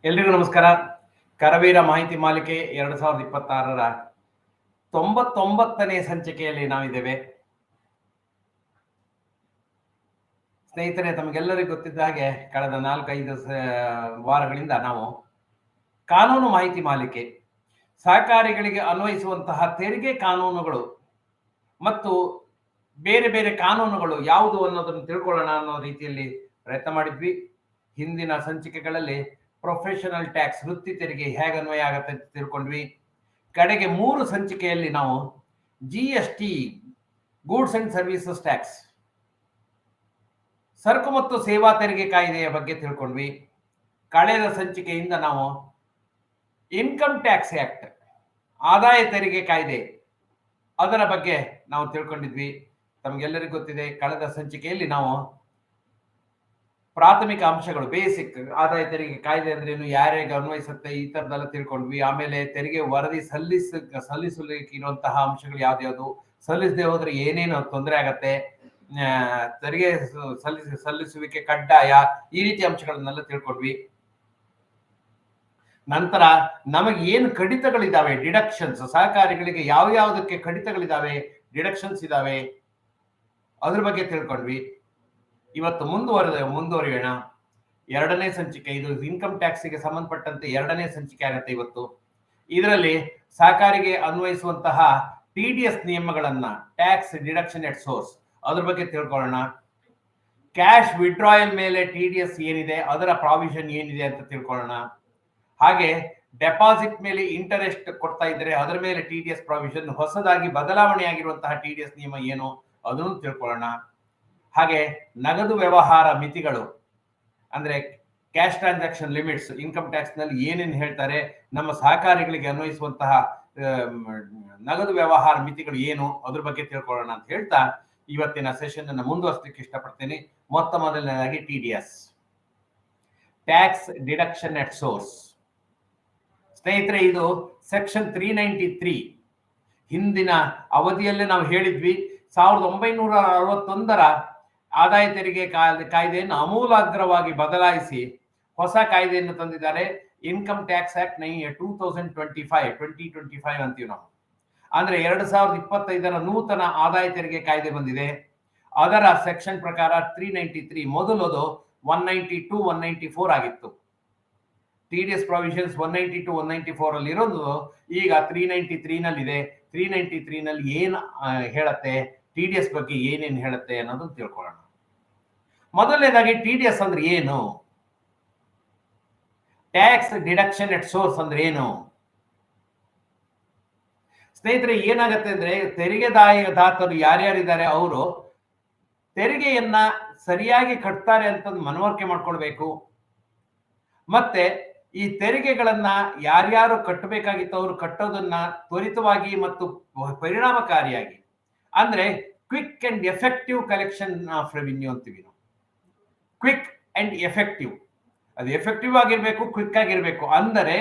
ಎಲ್ರಿಗೂ ನಮಸ್ಕಾರ. ಕರವೀರ ಮಾಹಿತಿ ಮಾಲಿಕೆ 2026ರ 99ನೇ ಸಂಚಿಕೆಯಲ್ಲಿ ನಾವಿದ್ದೇವೆ. ಸ್ನೇಹಿತರೆ, ತಮಗೆಲ್ಲರಿಗೂ ಗೊತ್ತಿದ್ದ ಹಾಗೆ ಕಳೆದ 4-5 ವಾರಗಳಿಂದ ನಾವು ಕಾನೂನು ಮಾಹಿತಿ ಮಾಲಿಕೆ, ಸಹಕಾರಿಗಳಿಗೆ ಅನ್ವಯಿಸುವಂತಹ ತೆರಿಗೆ ಕಾನೂನುಗಳು ಮತ್ತು ಬೇರೆ ಬೇರೆ ಕಾನೂನುಗಳು ಯಾವುದು ಅನ್ನೋದನ್ನು ತಿಳ್ಕೊಳ್ಳೋಣ ಅನ್ನೋ ರೀತಿಯಲ್ಲಿ ಪ್ರಯತ್ನ ಮಾಡಿದ್ವಿ. ಹಿಂದಿನ ಸಂಚಿಕೆಗಳಲ್ಲಿ ಪ್ರೊಫೆಷನಲ್ ಟ್ಯಾಕ್ಸ್, ವೃತ್ತಿ ತೆರಿಗೆ ಹೇಗೆ ಅನ್ವಯ ಆಗತ್ತೆ ಅಂತ ತಿಳ್ಕೊಂಡ್ವಿ. ಕಡೆಗೆ 3 ಸಂಚಿಕೆಯಲ್ಲಿ ನಾವು GST, goods and services tax, ಸರಕು ಮತ್ತು ಸೇವಾ ತೆರಿಗೆ ಕಾಯ್ದೆಯ ಬಗ್ಗೆ ತಿಳ್ಕೊಂಡ್ವಿ. ಕಳೆದ ಸಂಚಿಕೆಯಿಂದ ನಾವು ಇನ್ಕಮ್ ಟ್ಯಾಕ್ಸ್ ಆಕ್ಟ್, ಆದಾಯ ತೆರಿಗೆ ಕಾಯ್ದೆ, ಅದರ ಬಗ್ಗೆ ನಾವು ತಿಳ್ಕೊಂಡಿದ್ವಿ. ತಮಗೆಲ್ಲರಿಗೂ ಗೊತ್ತಿದೆ, ಕಳೆದ ಸಂಚಿಕೆಯಲ್ಲಿ ನಾವು ಪ್ರಾಥಮಿಕ ಅಂಶಗಳು, ಬೇಸಿಕ್ ಆದಾಯ ತೆರಿಗೆ ಕಾಯ್ದೆ ಅಂದ್ರೆ ಏನು, ಯಾರ್ಯಾರಿಗೆ ಅನ್ವಯಿಸುತ್ತೆ, ಈ ತರದೆಲ್ಲ ತಿಳ್ಕೊಂಡ್ವಿ. ಆಮೇಲೆ ತೆರಿಗೆ ವರದಿ ಸಲ್ಲಿಸಲಿಕ್ಕೆ ಇರುವಂತಹ ಅಂಶಗಳು ಯಾವ್ದ್ಯಾವ್ದು, ಸಲ್ಲಿಸದೆ ಹೋದ್ರೆ ಏನೇನು ತೊಂದರೆ ಆಗತ್ತೆ, ತೆರಿಗೆ ಸಲ್ಲಿಸುವಿಕೆ ಕಡ್ಡಾಯ, ಈ ರೀತಿ ಅಂಶಗಳನ್ನೆಲ್ಲ ತಿಳ್ಕೊಂಡ್ವಿ. ನಂತರ ನಮಗೆ ಏನು ಕಡಿತಗಳಿದಾವೆ, ಡಿಡಕ್ಷನ್ಸ್, ಸಹಕಾರಿಗಳಿಗೆ ಯಾವ ಯಾವುದಕ್ಕೆ ಕಡಿತಗಳಿದಾವೆ, ಡಿಡಕ್ಷನ್ಸ್ ಇದಾವೆ, ಅದ್ರ ಬಗ್ಗೆ ತಿಳ್ಕೊಂಡ್ವಿ. ಇವತ್ತು ಮುಂದುವರಿಯೋಣ. 2ನೇ ಸಂಚಿಕೆ, ಇದು ಇನ್ಕಮ್ ಟ್ಯಾಕ್ಸ್ಗೆ ಸಂಬಂಧಪಟ್ಟಂತೆ 2ನೇ ಸಂಚಿಕೆ ಆಗುತ್ತೆ ಇವತ್ತು. ಇದರಲ್ಲಿ ಸಹಕಾರಿಗೆ ಅನ್ವಯಿಸುವಂತಹ TDS ನಿಯಮಗಳನ್ನ, ಟ್ಯಾಕ್ಸ್ ಡಿಡಕ್ಷನ್ ಎಟ್ ಸೋರ್ಸ್, ಅದ್ರ ಬಗ್ಗೆ ತಿಳ್ಕೊಳ್ಳೋಣ. ಕ್ಯಾಶ್ ವಿಡ್ರಾಯಲ್ ಮೇಲೆ TDS ಏನಿದೆ, ಅದರ ಪ್ರಾವಿಷನ್ ಏನಿದೆ ಅಂತ ತಿಳ್ಕೊಳ್ಳೋಣ. ಹಾಗೆ ಡೆಪಾಸಿಟ್ ಮೇಲೆ ಇಂಟರೆಸ್ಟ್ ಕೊಡ್ತಾ ಇದ್ರೆ ಅದರ ಮೇಲೆ TDS ಪ್ರಾವಿಷನ್, ಹೊಸದಾಗಿ ಬದಲಾವಣೆ ಆಗಿರುವಂತಹ TDS ನಿಯಮ ಏನು, ಅದನ್ನು ತಿಳ್ಕೊಳ್ಳೋಣ. ಹಾಗೆ ನಗದು ವ್ಯವಹಾರ ಮಿತಿಗಳು, ಅಂದ್ರೆ cash transaction limits, income tax ನಲ್ಲಿ ಏನೇನು ಹೇಳ್ತಾರೆ, ನಮ್ಮ ಸಹಕಾರಿಗಳಿಗೆ ಅನ್ವಯಿಸುವಂತಹ ನಗದು ವ್ಯವಹಾರ ಮಿತಿಗಳು ಏನು, ಅದ್ರ ಬಗ್ಗೆ ತಿಳ್ಕೊಳ್ಳೋಣ ಅಂತ ಹೇಳ್ತಾ ಇವತ್ತಿನ ಸೆಷನ್ ಅನ್ನು ಮುಂದುವರಿಸಲಿಕ್ಕೆ ಇಷ್ಟಪಡ್ತೀನಿ. ಮೊದಲನೇದಾಗಿ TDS, ಟ್ಯಾಕ್ಸ್ ಡಿಡಕ್ಷನ್ ಎಟ್ ಸೋರ್ಸ್. ಸ್ನೇಹಿತರೆ, ಇದು ಸೆಕ್ಷನ್ 393. ಹಿಂದಿನ ಅವಧಿಯಲ್ಲೇ ನಾವು ಹೇಳಿದ್ವಿ, 1961ರ ಆದಾಯ ತೆರಿಗೆ ಕಾಯ್ದೆಯನ್ನು ಆಮೂಲಾಗ್ರವಾಗಿ ಬದಲಾಯಿಸಿ ಹೊಸ ಕಾಯ್ದೆಯನ್ನು ತಂದಿದ್ದಾರೆ. ಇನ್ಕಮ್ ಟ್ಯಾಕ್ಸ್ ಆಕ್ಟ್ 2025 ಅಂತೀವಿ ನಾವು. ಅಂದ್ರೆ 2025ರ ನೂತನ ಆದಾಯ ತೆರಿಗೆ ಕಾಯ್ದೆ ಬಂದಿದೆ. ಅದರ ಸೆಕ್ಷನ್ ಪ್ರಕಾರ 393, ಮೊದಲದು 192, 194 ಆಗಿತ್ತು. TDS ಪ್ರಾವಿಷನ್ಸ್ 192, 194 ಅಲ್ಲಿ ಇರೋದು ಈಗ 393 ನಲ್ಲಿದೆ. 393 ನಲ್ಲಿ ಏನ್ ಹೇಳತ್ತೆ, TDS ಬಗ್ಗೆ ಏನೇನು ಹೇಳುತ್ತೆ ಅನ್ನೋದನ್ನ ತಿಳ್ಕೊಳ್ಳೋಣ. ಮೊದಲನೇದಾಗಿ TDS ಅಂದ್ರೆ ಏನು, ಟ್ಯಾಕ್ಸ್ ಡಿಡಕ್ಷನ್ ಎಟ್ ಸೋರ್ಸ್ ಅಂದ್ರೆ ಏನು? ಸ್ನೇಹಿತರೆ, ಏನಾಗತ್ತೆ ಅಂದ್ರೆ, ತೆರಿಗೆದಾತರು ಯಾರ್ಯಾರಿದ್ದಾರೆ ಅವರು ತೆರಿಗೆಯನ್ನ ಸರಿಯಾಗಿ ಕಟ್ತಾರೆ ಅಂತ ಮನವರಿಕೆ ಮಾಡ್ಕೊಳ್ಬೇಕು. ಮತ್ತೆ ಈ ತೆರಿಗೆಗಳನ್ನ ಯಾರ್ಯಾರು ಕಟ್ಟಬೇಕಾಗಿತ್ತು ಅವರು ಕಟ್ಟೋದನ್ನ ತ್ವರಿತವಾಗಿ ಮತ್ತು ಪರಿಣಾಮಕಾರಿಯಾಗಿ, ಅಂದ್ರೆ quick and effective collection of revenue ಅಂತೀವಿ ನಾವು. ಕ್ವಿಕ್ ಅಂಡ್ ಎಫೆಕ್ಟಿವ್, ಅದು ಎಫೆಕ್ಟಿವ್ ಆಗಿರ್ಬೇಕು, ಕ್ವಿಕ್ ಆಗಿರ್ಬೇಕು. ಅಂದರೆ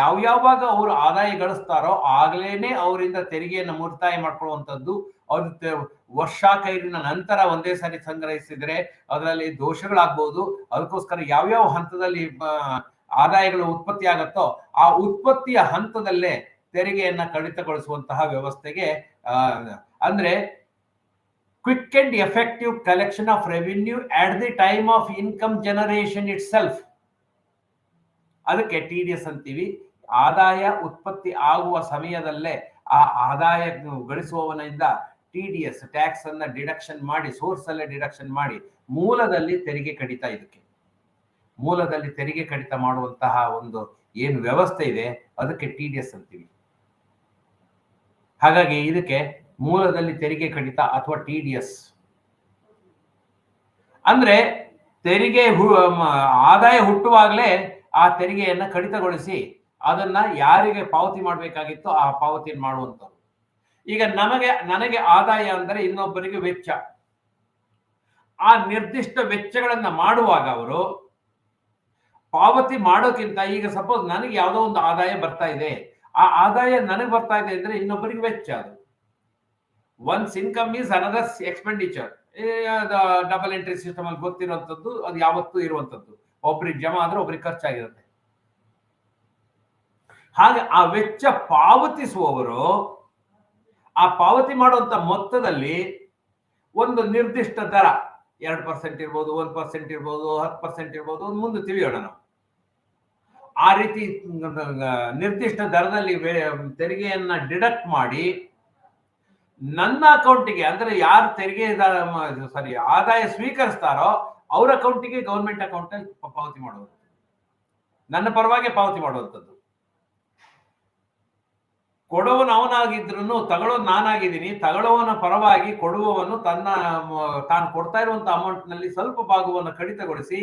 ಯಾವಾಗ ಅವರು ಆದಾಯ ಗಳಿಸ್ತಾರೋ ಆಗ್ಲೇನೆ ಅವರಿಂದ ತೆರಿಗೆಯನ್ನು ಮುಕ್ತಾಯ ಮಾಡ್ಕೊಳ್ಳುವಂಥದ್ದು. ಅದು ವರ್ಷಾಖೈರಿನ ನಂತರ ಒಂದೇ ಸಾರಿ ಸಂಗ್ರಹಿಸಿದ್ರೆ ಅದರಲ್ಲಿ ದೋಷಗಳಾಗ್ಬಹುದು. ಅದಕ್ಕೋಸ್ಕರ ಯಾವ್ಯಾವ ಹಂತದಲ್ಲಿ ಆದಾಯಗಳು ಉತ್ಪತ್ತಿ ಆಗತ್ತೋ ಆ ಉತ್ಪತ್ತಿಯ ಹಂತದಲ್ಲೇ ತೆರಿಗೆಯನ್ನ ಕಡಿತಗೊಳಿಸುವಂತಹ ವ್ಯವಸ್ಥೆಗೆ ಅಂದ್ರೆ quick and effective collection of revenue at the time of income generation it self, ಅದಕ್ಕೆ TDS ಅಂತೀವಿ. ಆದಾಯ ಉತ್ಪತ್ತಿ ಆಗುವ ಸಮಯದಲ್ಲೇ ಆ ಆದಾಯ ಗಳಿಸುವವನಿಂದ TDS ಟ್ಯಾಕ್ಸ್ ಅನ್ನ ಡಿಡಕ್ಷನ್ ಮಾಡಿ, ಸೋರ್ಸ್ ಅಲ್ಲೇ ಡಿಡಕ್ಷನ್ ಮಾಡಿ ಮೂಲದಲ್ಲಿ ತೆರಿಗೆ ಕಡಿತ, ಇದಕ್ಕೆ ಮೂಲದಲ್ಲಿ ತೆರಿಗೆ ಕಡಿತ ಮಾಡುವಂತಹ ಒಂದು ಏನು ವ್ಯವಸ್ಥೆ ಇದೆ ಅದಕ್ಕೆ TDS ಅಂತೀವಿ. ಹಾಗಾಗಿ ಇದಕ್ಕೆ ಮೂಲದಲ್ಲಿ ತೆರಿಗೆ ಕಡಿತ ಅಥವಾ TDS ಅಂದ್ರೆ ತೆರಿಗೆ ಆದಾಯ ಹುಟ್ಟುವಾಗಲೇ ಆ ತೆರಿಗೆಯನ್ನ ಕಡಿತಗೊಳಿಸಿ ಅದನ್ನ ಯಾರಿಗೆ ಪಾವತಿ ಮಾಡಬೇಕಾಗಿತ್ತು ಆ ಪಾವತಿಯನ್ನು ಮಾಡುವಂಥದ್ದು. ಈಗ ನನಗೆ ಆದಾಯ ಅಂದರೆ ಇನ್ನೊಬ್ಬರಿಗೆ ವೆಚ್ಚ. ಆ ನಿರ್ದಿಷ್ಟ ವೆಚ್ಚಗಳನ್ನ ಮಾಡುವಾಗ ಅವರು ಪಾವತಿ ಮಾಡೋಕ್ಕಿಂತ, ಈಗ ಸಪೋಸ್ ನನಗೆ ಯಾವುದೋ ಒಂದು ಆದಾಯ ಬರ್ತಾ ಇದೆ, ಆ ಆದಾಯ ನನಗೆ ಬರ್ತಾ ಇದೆ ಅಂದ್ರೆ ಇನ್ನೊಬ್ಬರಿಗೆ ವೆಚ್ಚ. ಅದು once income is another expenditure. Double entry system ಅಲ್ಲಿ ಗೊತ್ತಿರುವಂತದ್ದು, ಅದು ಯಾವತ್ತೂ ಇರುವಂತದ್ದು. ಒಬ್ರಿಗೆ ಜಮಾ ಆದ್ರೆ ಒಬ್ರಿಗೆ ಖರ್ಚಾಗಿರುತ್ತೆ. ಹಾಗೆ ಆ ವೆಚ್ಚ ಪಾವತಿಸುವವರು ಆ ಪಾವತಿ ಮಾಡುವಂತ ಮೊತ್ತದಲ್ಲಿ ಒಂದು ನಿರ್ದಿಷ್ಟ ದರ 2% ಇರ್ಬೋದು, 1% ಇರ್ಬೋದು, 10% ಇರ್ಬೋದು, ಮುಂದೆ ತಿಳಿಯೋಣ ನಾವು. ಆ ರೀತಿ ನಿರ್ದಿಷ್ಟ ದರದಲ್ಲಿ ತೆರಿಗೆಯನ್ನ ಡಿಡಕ್ಟ್ ಮಾಡಿ ನನ್ನ ಅಕೌಂಟಿಗೆ, ಅಂದ್ರೆ ಯಾರು ತೆರಿಗೆ ಆದಾಯ ಸ್ವೀಕರಿಸ್ತಾರೋ ಅವ್ರ ಅಕೌಂಟಿಗೆ ಗವರ್ಮೆಂಟ್ ಅಕೌಂಟ್ ಅಲ್ಲಿ ಪಾವತಿ ಮಾಡುವುದು, ನನ್ನ ಪರವಾಗಿ ಪಾವತಿ ಮಾಡುವಂಥದ್ದು. ಕೊಡುವವನು ಅವನಾಗಿದ್ರು ತಗೊಳ್ಳೋದು ನಾನಾಗಿದ್ದೀನಿ. ತಗೊಳ್ಳುವವನ ಪರವಾಗಿ ಕೊಡುವವನು ತಾನು ಕೊಡ್ತಾ ಇರುವಂತ ಅಮೌಂಟ್ ನಲ್ಲಿ ಸ್ವಲ್ಪ ಭಾಗವನ್ನು ಕಡಿತಗೊಳಿಸಿ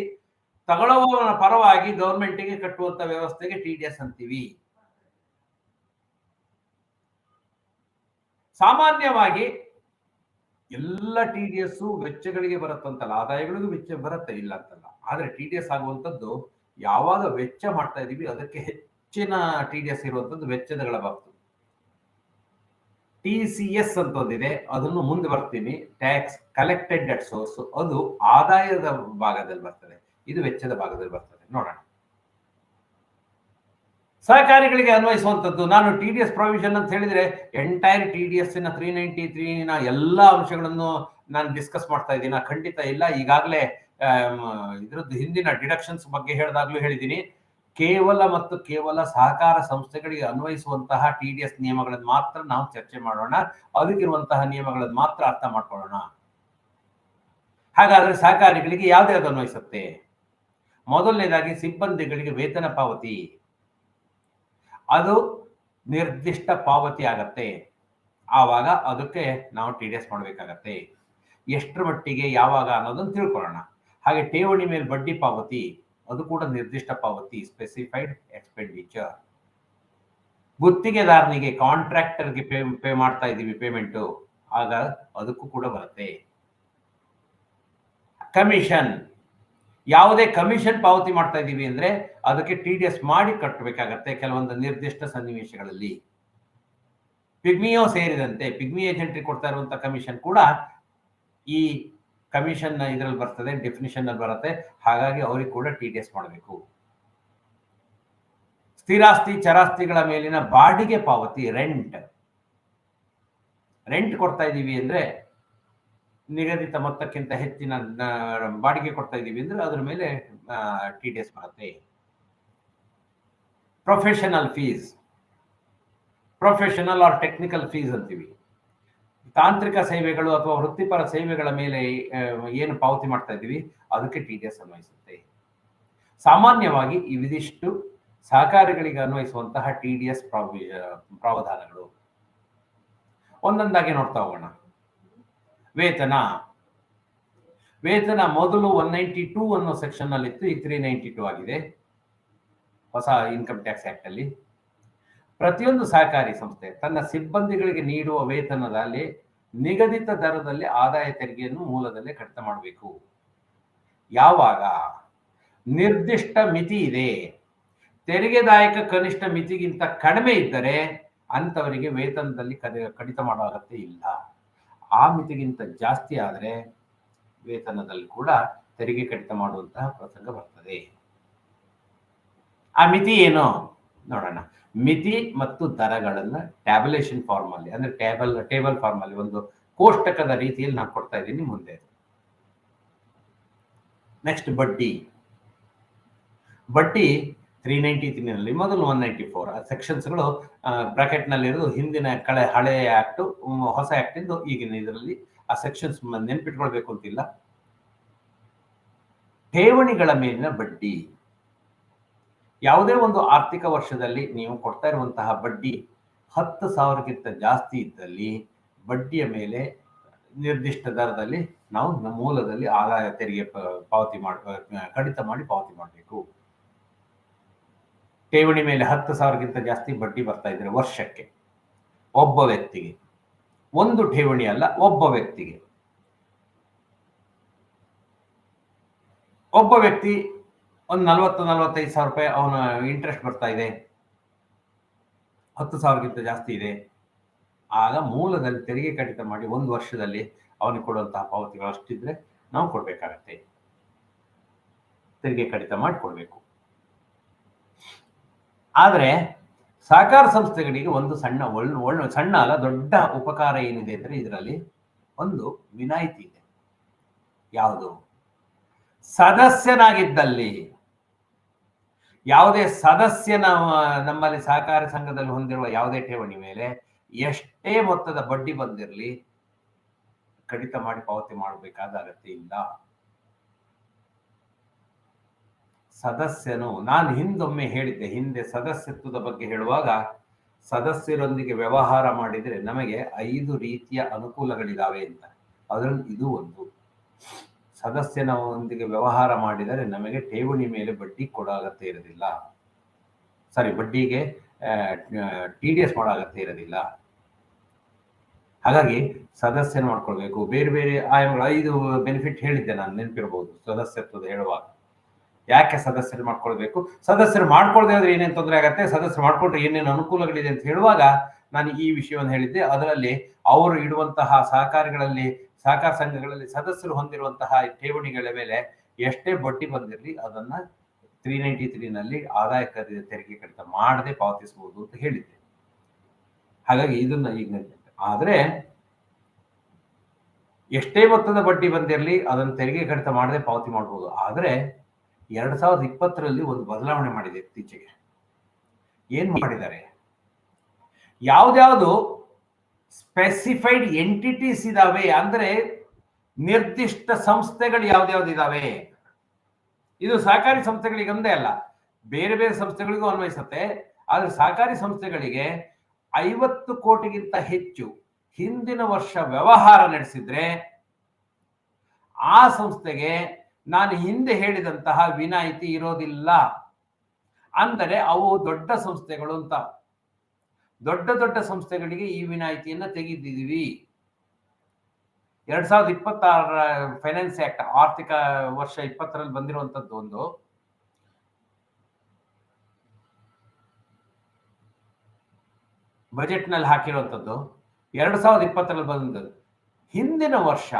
ತಗೊಳ್ಳುವವನ ಪರವಾಗಿ ಗವರ್ಮೆಂಟ್ಗೆ ಕಟ್ಟುವಂತ ವ್ಯವಸ್ಥೆಗೆ TDS ಅಂತೀವಿ. ಸಾಮಾನ್ಯವಾಗಿ ಎಲ್ಲ TDS ವೆಚ್ಚಗಳಿಗೆ ಬರುತ್ತಂತಲ್ಲ, ಆದಾಯಗಳಿಗೂ ವೆಚ್ಚ ಬರುತ್ತೆ, ಇಲ್ಲ ಅಂತಲ್ಲ. ಆದ್ರೆ TDS ಆಗುವಂತದ್ದು ಯಾವಾಗ ವೆಚ್ಚ ಮಾಡ್ತಾ ಇದೀವಿ ಅದಕ್ಕೆ ಹೆಚ್ಚಿನ TDS ಇರುವಂತದ್ದು ವೆಚ್ಚದಗಳ ಬಾಬತು. TCS ಅಂತ ಒಂದಿದೆ, ಅದನ್ನು ಮುಂದೆ ಬರ್ತೀನಿ. ಟ್ಯಾಕ್ಸ್ ಕಲೆಕ್ಟೆಡ್ ಅಟ್ ಸೋರ್ಸ್, ಅದು ಆದಾಯದ ಭಾಗದಲ್ಲಿ ಬರ್ತದೆ, ಇದು ವೆಚ್ಚದ ಭಾಗದಲ್ಲಿ ಬರ್ತದೆ. ನೋಡೋಣ. ಸಹಕಾರಿಗಳಿಗೆ ಅನ್ವಯಿಸುವಂಥದ್ದು. ನಾನು TDS ಪ್ರೊವಿಷನ್ ಅಂತ ಹೇಳಿದ್ರೆ ಎಂಟೈರ್ TDS 393 ಎಲ್ಲ ಅಂಶಗಳನ್ನು ನಾನು ಡಿಸ್ಕಸ್ ಮಾಡ್ತಾ ಇದ್ದೀನಿ? ಖಂಡಿತ ಇಲ್ಲ. ಈಗಾಗಲೇ ಇದ್ರದ್ದು ಹಿಂದಿನ ಡಿಡಕ್ಷನ್ಸ್ ಬಗ್ಗೆ ಹೇಳಿದಾಗ್ಲೂ ಹೇಳಿದ್ದೀನಿ. ಕೇವಲ ಸಹಕಾರ ಸಂಸ್ಥೆಗಳಿಗೆ ಅನ್ವಯಿಸುವಂತಹ TDS ನಿಯಮಗಳನ್ನು ಮಾತ್ರ ನಾವು ಚರ್ಚೆ ಮಾಡೋಣ, ಅದಕ್ಕಿರುವಂತಹ ನಿಯಮಗಳನ್ನು ಮಾತ್ರ ಅರ್ಥ ಮಾಡ್ಕೊಳ್ಳೋಣ. ಹಾಗಾದ್ರೆ ಸಹಕಾರಿಗಳಿಗೆ ಯಾವ್ದು ಅನ್ವಯಿಸುತ್ತೆ? ಮೊದಲನೇದಾಗಿ ಸಿಬ್ಬಂದಿಗಳಿಗೆ ವೇತನ ಪಾವತಿ, ಅದು ನಿರ್ದಿಷ್ಟ ಪಾವತಿ ಆಗತ್ತೆ. ಆವಾಗ ಅದಕ್ಕೆ ನಾವು TDS ಮಾಡಬೇಕಾಗತ್ತೆ. ಎಷ್ಟರ ಮಟ್ಟಿಗೆ, ಯಾವಾಗ ಅನ್ನೋದನ್ನು ತಿಳ್ಕೊಳ್ಳೋಣ. ಹಾಗೆ ಠೇವಣಿ ಮೇಲೆ ಬಡ್ಡಿ ಪಾವತಿ, ಅದು ಕೂಡ ನಿರ್ದಿಷ್ಟ ಪಾವತಿ, ಸ್ಪೆಸಿಫೈಡ್ ಎಕ್ಸ್ಪೆಂಡಿಚರ್. ಗುತ್ತಿಗೆದಾರನಿಗೆ, ಕಾಂಟ್ರಾಕ್ಟರ್ಗೆ ಪೇ ಮಾಡ್ತಾ ಇದ್ದೀವಿ ಪೇಮೆಂಟು, ಆಗ ಅದಕ್ಕೂ ಕೂಡ ಬರುತ್ತೆ. ಕಮಿಷನ್, ಯಾವುದೇ ಕಮಿಷನ್ ಪಾವತಿ ಮಾಡ್ತಾ ಇದ್ದೀವಿ ಅಂದ್ರೆ ಅದಕ್ಕೆ TDS ಮಾಡಿ ಕಟ್ಟಬೇಕಾಗತ್ತೆ ಕೆಲವೊಂದು ನಿರ್ದಿಷ್ಟ ಸನ್ನಿವೇಶಗಳಲ್ಲಿ. ಪಿಗ್ಮಿಯೋ ಸೇರಿದಂತೆ ಪಿಗ್ಮಿ ಏಜೆಂಟ್ರಿಗೆ ಕೊಡ್ತಾ ಇರುವಂತಹ ಕಮಿಷನ್ ಕೂಡ ಈ ಕಮಿಷನ್ ಇದರಲ್ಲಿ ಬರ್ತದೆ, ಡೆಫಿನಿಷನ್ ಅಲ್ಲಿ ಬರುತ್ತೆ. ಹಾಗಾಗಿ ಅವ್ರಿಗೆ ಕೂಡ TDS ಮಾಡಬೇಕು. ಸ್ಥಿರಾಸ್ತಿ ಚರಾಸ್ತಿಗಳ ಮೇಲಿನ ಬಾಡಿಗೆ ಪಾವತಿ, ರೆಂಟ್ ಕೊಡ್ತಾ ಇದ್ದೀವಿ ಅಂದ್ರೆ, ನಿಗದಿತ ಮೊತ್ತಕ್ಕಿಂತ ಹೆಚ್ಚಿನ ಬಾಡಿಗೆ ಕೊಡ್ತಾ ಇದ್ದೀವಿ ಅಂದ್ರೆ ಅದ್ರ ಮೇಲೆ TDS ಬರುತ್ತೆ. Professional fees, professional or technical fees ಅಂತೀವಿ. ತಾಂತ್ರಿಕ ಸೇವೆಗಳು ಅಥವಾ ವೃತ್ತಿಪರ ಸೇವೆಗಳ ಮೇಲೆ ಏನು ಪಾವತಿ ಮಾಡ್ತಾ ಇದ್ದೀವಿ ಅದಕ್ಕೆ TDS ಅನ್ವಯಿಸುತ್ತೆ. ಸಾಮಾನ್ಯವಾಗಿ ಇವಿದಿಷ್ಟು ಸಹಕಾರಿಗಳಿಗೆ ಅನ್ವಯಿಸುವಂತಹ TDS ಪ್ರಾವಧಾನಗಳು. ಒಂದೊಂದಾಗಿ ನೋಡ್ತಾ ಹೋಗೋಣ. ವೇತನ ಮೊದಲು 192 ಅನ್ನೋ ಸೆಕ್ಷನ್ ಅಲ್ಲಿ ಇತ್ತು, ಈಗ 392 ಆಗಿದೆ ಹೊಸ ಇನ್ಕಮ್ ಟ್ಯಾಕ್ಸ್ ಆಕ್ಟ್ ಅಲ್ಲಿ. ಪ್ರತಿಯೊಂದು ಸಹಕಾರಿ ಸಂಸ್ಥೆ ತನ್ನ ಸಿಬ್ಬಂದಿಗಳಿಗೆ ನೀಡುವ ವೇತನದಲ್ಲಿ ನಿಗದಿತ ದರದಲ್ಲಿ ಆದಾಯ ತೆರಿಗೆಯನ್ನು ಮೂಲದಲ್ಲೇ ಕಡಿತ ಮಾಡಬೇಕು. ಯಾವಾಗ ನಿರ್ದಿಷ್ಟ ಮಿತಿ ಇದೆ, ತೆರಿಗೆದಾಯಕ ಕನಿಷ್ಠ ಮಿತಿಗಿಂತ ಕಡಿಮೆ ಇದ್ದರೆ ಅಂತವರಿಗೆ ವೇತನದಲ್ಲಿ ಕಡಿತ ಮಾಡೋ ಅಗತ್ಯ ಇಲ್ಲ. ಆ ಮಿತಿಗಿಂತ ಜಾಸ್ತಿ ಆದರೆ ವೇತನದಲ್ಲಿ ಕೂಡ ತೆರಿಗೆ ಕಡಿತ ಮಾಡುವಂತಹ ಪ್ರಸಂಗ ಬರ್ತದೆ. ಆ ಮಿತಿ ಏನು ನೋಡೋಣ. ಮಿತಿ ಮತ್ತು ದರಗಳನ್ನ ಟ್ಯಾಬ್ಯುಲೇಷನ್ ಫಾರ್ಮ್ ಅಲ್ಲಿ, ಅಂದ್ರೆ ಟೇಬಲ್ ಫಾರ್ಮ್ ಅಲ್ಲಿ ಒಂದು ಕೋಷ್ಟಕದ ರೀತಿಯಲ್ಲಿ ನಾನು ಕೊಡ್ತಾ ಇದ್ದೀನಿ ಮುಂದೆ. ನೆಕ್ಸ್ಟ್ ಬಡ್ಡಿ 393 ನಲ್ಲಿ ಮೊದಲು 194 ಸೆಕ್ಷನ್ಸ್ಗಳು ಬ್ರಾಕೆಟ್ ನಲ್ಲಿ ಇರೋದು ಹಿಂದಿನ ಹಳೆಯ ಆಕ್ಟ್, ಹೊಸ ಆಕ್ಟ್ ಇಂದು ಈಗಿನ ಇದರಲ್ಲಿ ಆ ಸೆಕ್ಷನ್ಸ್ ನೆನ್ಪಿಟ್ಕೊಳ್ಬೇಕು ಅಂತಿಲ್ಲ. ಠೇವಣಿಗಳ ಮೇಲಿನ ಬಡ್ಡಿ, ಯಾವುದೇ ಒಂದು ಆರ್ಥಿಕ ವರ್ಷದಲ್ಲಿ ನೀವು ಕೊಡ್ತಾ ಇರುವಂತಹ ಬಡ್ಡಿ 10,000ಕ್ಕಿಂತ ಜಾಸ್ತಿ ಇದ್ದಲ್ಲಿ ಬಡ್ಡಿಯ ಮೇಲೆ ನಿರ್ದಿಷ್ಟ ದರದಲ್ಲಿ ನಾವು ಮೂಲದಲ್ಲಿ ಆದಾಯ ತೆರಿಗೆ ಕಡಿತ ಮಾಡಿ ಪಾವತಿ ಮಾಡಬೇಕು. ಠೇವಣಿ ಮೇಲೆ 10,000ಕ್ಕಿಂತ ಜಾಸ್ತಿ ಬಡ್ಡಿ ಬರ್ತಾ ಇದ್ರೆ ವರ್ಷಕ್ಕೆ ಒಬ್ಬ ವ್ಯಕ್ತಿಗೆ, ಒಂದು ಠೇವಣಿ ಅಲ್ಲ, ಒಬ್ಬ ವ್ಯಕ್ತಿಗೆ ಒಂದು 40-45 ಸಾವಿರ ರೂಪಾಯಿ ಅವನ ಇಂಟ್ರೆಸ್ಟ್ ಬರ್ತಾ ಇದೆ, 10,000ಕ್ಕಿಂತ ಜಾಸ್ತಿ ಇದೆ, ಆಗ ಮೂಲದಲ್ಲಿ ತೆರಿಗೆ ಕಡಿತ ಮಾಡಿ ಒಂದು ವರ್ಷದಲ್ಲಿ ಅವನಿಗೆ ಕೊಡುವಂತಹ ಪಾವತಿಗಳು ಅಷ್ಟಿದ್ರೆ ನಾವು ಕೊಡ್ಬೇಕಾಗತ್ತೆ, ತೆರಿಗೆ ಕಡಿತ ಮಾಡಿ ಕೊಡ್ಬೇಕು. ಆದ್ರೆ ಸಹಕಾರ ಸಂಸ್ಥೆಗಳಿಗೆ ಒಂದು ಸಣ್ಣ ಅಲ್ಲ ದೊಡ್ಡ ಉಪಕಾರ ಏನಿದೆ ಅಂದ್ರೆ ಇದರಲ್ಲಿ ಒಂದು ವಿನಾಯಿತಿ ಇದೆ. ಯಾವುದು? ಸದಸ್ಯನಾಗಿದ್ದಲ್ಲಿ ಯಾವುದೇ ಸದಸ್ಯನ ನಮ್ಮಲ್ಲಿ ಸಹಕಾರಿ ಸಂಘದಲ್ಲಿ ಹೊಂದಿರುವ ಯಾವುದೇ ಠೇವಣಿ ಮೇಲೆ ಎಷ್ಟೇ ಮೊತ್ತದ ಬಡ್ಡಿ ಬಂದಿರಲಿ ಕಡಿತ ಮಾಡಿ ಪಾವತಿ ಮಾಡಬೇಕಾದ ಅಗತ್ಯ ಇಲ್ಲ. ಸದಸ್ಯನು, ನಾನು ಹಿಂದೊಮ್ಮೆ ಹೇಳಿದ್ದೆ, ಹಿಂದೆ ಸದಸ್ಯತ್ವದ ಬಗ್ಗೆ ಹೇಳುವಾಗ, ಸದಸ್ಯರೊಂದಿಗೆ ವ್ಯವಹಾರ ಮಾಡಿದರೆ ನಮಗೆ 5 ರೀತಿಯ ಅನುಕೂಲಗಳಿದಾವೆ ಅಂತ. ಅದರಲ್ಲಿ ಇದು ಒಂದು. ಸದಸ್ಯನೊಂದಿಗೆ ವ್ಯವಹಾರ ಮಾಡಿದರೆ ನಮಗೆ ಠೇವಣಿ ಮೇಲೆ ಬಡ್ಡಿ ಕೊಡೋ ಅಗತ್ಯ ಇರೋದಿಲ್ಲ. ಬಡ್ಡಿಗೆ TDS ಮಾಡೋ ಅಗತ್ಯ ಇರೋದಿಲ್ಲ. ಹಾಗಾಗಿ ಸದಸ್ಯನ ಮಾಡ್ಕೊಳ್ಬೇಕು. ಬೇರೆ ಬೇರೆ ಆಯಾಮಗಳು 5 ಬೆನಿಫಿಟ್ ಹೇಳಿದ್ದೆ ನಾನು, ನೆನಪಿರ್ಬೋದು ಸದಸ್ಯತ್ವದ ಹೇಳುವಾಗ. ಯಾಕೆ ಸದಸ್ಯರು ಮಾಡ್ಕೊಳ್ಬೇಕು, ಸದಸ್ಯರು ಮಾಡ್ಕೊಳ್ದೇ ಹೋದ್ರೆ ಏನೇನು ತೊಂದರೆ ಆಗತ್ತೆ, ಸದಸ್ಯರು ಮಾಡ್ಕೊಂಡ್ರೆ ಏನೇನು ಅನುಕೂಲಗಳಿದೆ ಅಂತ ಹೇಳುವಾಗ ನಾನು ಈ ವಿಷಯವನ್ನು ಹೇಳಿದ್ದೆ. ಅದರಲ್ಲಿ ಅವರು ಇಡುವಂತಹ ಸಹಕಾರ ಸಂಘಗಳಲ್ಲಿ ಸದಸ್ಯರು ಹೊಂದಿರುವಂತಹ ಠೇವಣಿಗಳ ಮೇಲೆ ಎಷ್ಟೇ ಬಡ್ಡಿ ಬಂದಿರಲಿ ಅದನ್ನ 393ನಲ್ಲಿ ಆದಾಯ ತೆರಿಗೆ ಕಡಿತ ಮಾಡದೆ ಪಾವತಿಸಬಹುದು ಅಂತ ಹೇಳಿದ್ದೆ. ಹಾಗಾಗಿ ಇದನ್ನ ಈಗ, ಆದ್ರೆ ಎಷ್ಟೇ ಮೊತ್ತದ ಬಡ್ಡಿ ಬಂದಿರಲಿ ಅದನ್ನು ತೆರಿಗೆ ಕಡಿತ ಮಾಡದೆ ಪಾವತಿ ಮಾಡಬಹುದು. ಆದ್ರೆ 2020ರಲ್ಲಿ ಒಂದು ಬದಲಾವಣೆ ಮಾಡಿದೆ ಇತ್ತೀಚೆಗೆ. ಏನ್ ಮಾಡಿದ್ದಾರೆ, ಯಾವ್ದ್ಯಾವುದು ಸ್ಪೆಸಿಫೈಡ್ ಎಂಟಿಟೀಸ್ ಇದಾವೆ, ಅಂದ್ರೆ ನಿರ್ದಿಷ್ಟ ಸಂಸ್ಥೆಗಳು ಯಾವ್ದ್ಯಾವ್ದು ಇದಾವೆ, ಇದು ಸಹಕಾರಿ ಸಂಸ್ಥೆಗಳಿಗೊಂದೇ ಅಲ್ಲ, ಬೇರೆ ಬೇರೆ ಸಂಸ್ಥೆಗಳಿಗೂ ಅನ್ವಯಿಸುತ್ತೆ. ಆದ್ರೆ ಸಹಕಾರಿ ಸಂಸ್ಥೆಗಳಿಗೆ 50 ಕೋಟಿಗಿಂತ ಹೆಚ್ಚು ಹಿಂದಿನ ವರ್ಷ ವ್ಯವಹಾರ ನಡೆಸಿದ್ರೆ ಆ ಸಂಸ್ಥೆಗೆ ನಾನು ಹಿಂದೆ ಹೇಳಿದಂತಹ ವಿನಾಯಿತಿ ಇರೋದಿಲ್ಲ. ಅಂದರೆ ಅವು ದೊಡ್ಡ ಸಂಸ್ಥೆಗಳು ಅಂತ. ದೊಡ್ಡ ಸಂಸ್ಥೆಗಳಿಗೆ ಈ ವಿನಾಯಿತಿಯನ್ನ ತೆಗೆದಿದ್ದೀವಿ. 2026 ಫೈನಾನ್ಸ್ ಆಕ್ಟ್, ಆರ್ಥಿಕ ವರ್ಷ 20ರಲ್ಲಿ ಬಂದಿರುವಂತದ್ದು ಒಂದು ಬಜೆಟ್ ನಲ್ಲಿ ಹಾಕಿರುವಂತದ್ದು 2020ರಲ್ಲಿ ಬಂದದ್ದು. ಹಿಂದಿನ ವರ್ಷ,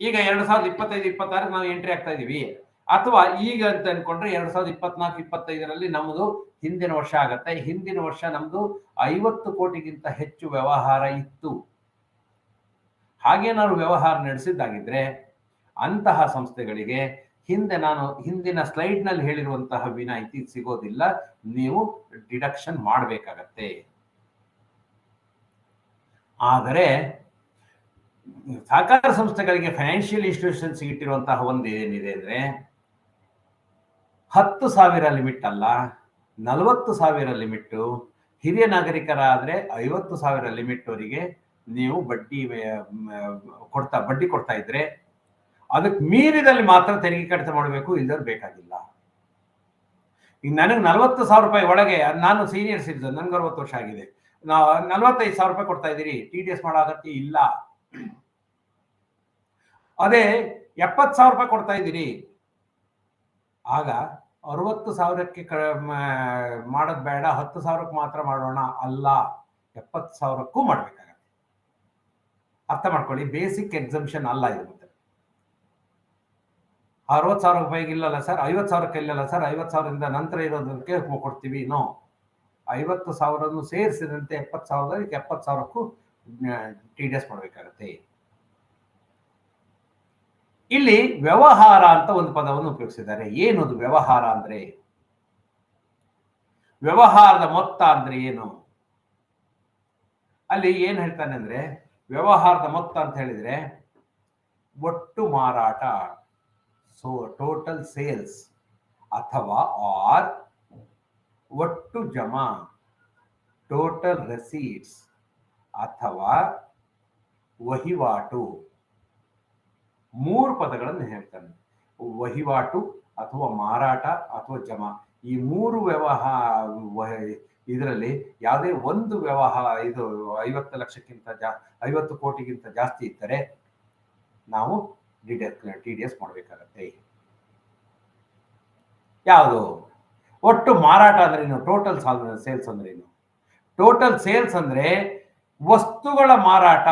ಈಗ 2025-26 ನಾವು ಎಂಟ್ರಿ ಆಗ್ತಾ ಇದೀವಿ, ಅಥವಾ ಈಗ ಅಂತ ಅನ್ಕೊಂಡ್ರೆ 2024-25ರಲ್ಲಿ ನಮ್ದು ಹಿಂದಿನ ವರ್ಷ ಆಗತ್ತೆ. ಹಿಂದಿನ ವರ್ಷ ನಮ್ದು 50 ಕೋಟಿಗಿಂತ ಹೆಚ್ಚು ವ್ಯವಹಾರ ಇತ್ತು. ಹಾಗೇನಾದ್ರು ವ್ಯವಹಾರ ನಡೆಸಿದ್ದಾಗಿದ್ರೆ ಅಂತಹ ಸಂಸ್ಥೆಗಳಿಗೆ ನಾನು ಹಿಂದಿನ ಸ್ಲೈಡ್ ನಲ್ಲಿ ಹೇಳಿರುವಂತಹ ವಿನಾಯಿತಿ ಸಿಗೋದಿಲ್ಲ, ನೀವು ಡಿಡಕ್ಷನ್ ಮಾಡಬೇಕಾಗತ್ತೆ. ಆದರೆ ಸಹಕಾರ ಸಂಸ್ಥೆಗಳಿಗೆ ಫೈನಾನ್ಷಿಯಲ್ ಇನ್ಸ್ಟಿಟ್ಯೂಷನ್ಸ್ ಇಟ್ಟಿರುವಂತಹ ಒಂದು ಏನಿದೆ ಅಂದ್ರೆ 10,000 ಲಿಮಿಟ್ ಅಲ್ಲ, 40,000 ಲಿಮಿಟ್. ಹಿರಿಯ ನಾಗರಿಕರಾದ್ರೆ 50,000 ಲಿಮಿಟ್ ಅವರಿಗೆ ನೀವು ಬಡ್ಡಿ ಕೊಡ್ತಾ ಇದ್ರೆ ಅದಕ್ಕೆ ಮೀರಿದಲ್ಲಿ ಮಾತ್ರ ತೆರಿಗೆ ಕಡಿತ ಮಾಡಬೇಕು, ಇಲ್ಲದ್ರೆ ಬೇಕಾಗಿಲ್ಲ. ಈಗ ನನಗೆ 40,000 ರೂಪಾಯಿ ಒಳಗೆ, ನಾನು ಸೀನಿಯರ್ ಸಿಟಿಸನ್, ನನ್ಗೆ 60 ವರ್ಷ ಆಗಿದೆ, 45,000 ರೂಪಾಯಿ ಕೊಡ್ತಾ ಇದ್ದೀರಿ, TDS ಮಾಡೋ ಅಗತ್ಯ ಇಲ್ಲ. ಅದೇ 70,000 ರೂಪಾಯಿ ಕೊಡ್ತಾ ಇದ್ದೀರಿ, ಆಗ 60,000ಕ್ಕೆ ಮಾಡೋದ್ ಬೇಡ, 10,000ಕ್ಕೆ ಮಾತ್ರ ಮಾಡೋಣ, ಅಲ್ಲ 70,000ಕ್ಕೂ ಮಾಡ್ಬೇಕಾಗತ್ತೆ. ಅರ್ಥ ಮಾಡ್ಕೊಳ್ಳಿ, ಬೇಸಿಕ್ ಎಕ್ಸಂಪ್ಷನ್ ಅಲ್ಲ ಇದು. ಮತ್ತೆ 60,000 ರೂಪಾಯಿಗೆ ಇಲ್ಲಲ್ಲ ಸರ್, 50,000ಕ್ಕೆ ಇಲ್ಲಲ್ಲ ಸರ್, 50,000ದಿಂದ ನಂತರ ಇರೋದಕ್ಕೆ ಕೊಡ್ತೀವಿ. ನೋ, 50,000 ಸೇರಿಸಿದಂತೆ 70,000, 70,000ಕ್ಕೂ TDS ಮಾಡಬೇಕಾಗತ್ತೆ. ಇಲ್ಲಿ ವ್ಯವಹಾರ ಅಂತ ಒಂದು ಪದವನ್ನು ಉಪಯೋಗಿಸಿದ್ದಾರೆ. ಏನದು ವ್ಯವಹಾರ ಅಂದ್ರೆ? ವ್ಯವಹಾರದ ಮೊತ್ತ ಅಂದ್ರೆ ಏನು? ಅಲ್ಲಿ ಏನ್ ಹೇಳ್ತಾನೆ ಅಂದ್ರೆ, ವ್ಯವಹಾರದ ಮೊತ್ತ ಅಂತ ಹೇಳಿದ್ರೆ ಒಟ್ಟು ಮಾರಾಟ, ಸೊ ಟೋಟಲ್ ಸೇಲ್ಸ್, ಅಥವಾ ಆರ್ ಒಟ್ಟು ಜಮಾ, ಟೋಟಲ್ ರೆಸೀಟ್ಸ್, ಅಥವಾ ವಹಿವಾಟು. 3 ಪದಗಳನ್ನು ಹೇಳ್ತಾನೆ. ವಹಿವಾಟು ಅಥವಾ ಮಾರಾಟ ಅಥವಾ ಜಮಾ, ಈ 3 ಇದರಲ್ಲಿ ಯಾವುದೇ ಒಂದು ವ್ಯವಹಾರ ಇದು 50 ಲಕ್ಷಕ್ಕಿಂತ 50 ಕೋಟಿಗಿಂತ ಜಾಸ್ತಿ ಇದ್ದರೆ ನಾವು TDS ಮಾಡಬೇಕಾಗತ್ತೆ. ಯಾವುದು? ಒಟ್ಟು ಮಾರಾಟ ಅಂದ್ರೆ ಏನು? ಟೋಟಲ್ ಸೇಲ್ಸ್ ಅಂದ್ರೆ ಏನು? ಟೋಟಲ್ ಸೇಲ್ಸ್ ಅಂದ್ರೆ ವಸ್ತುಗಳ ಮಾರಾಟ.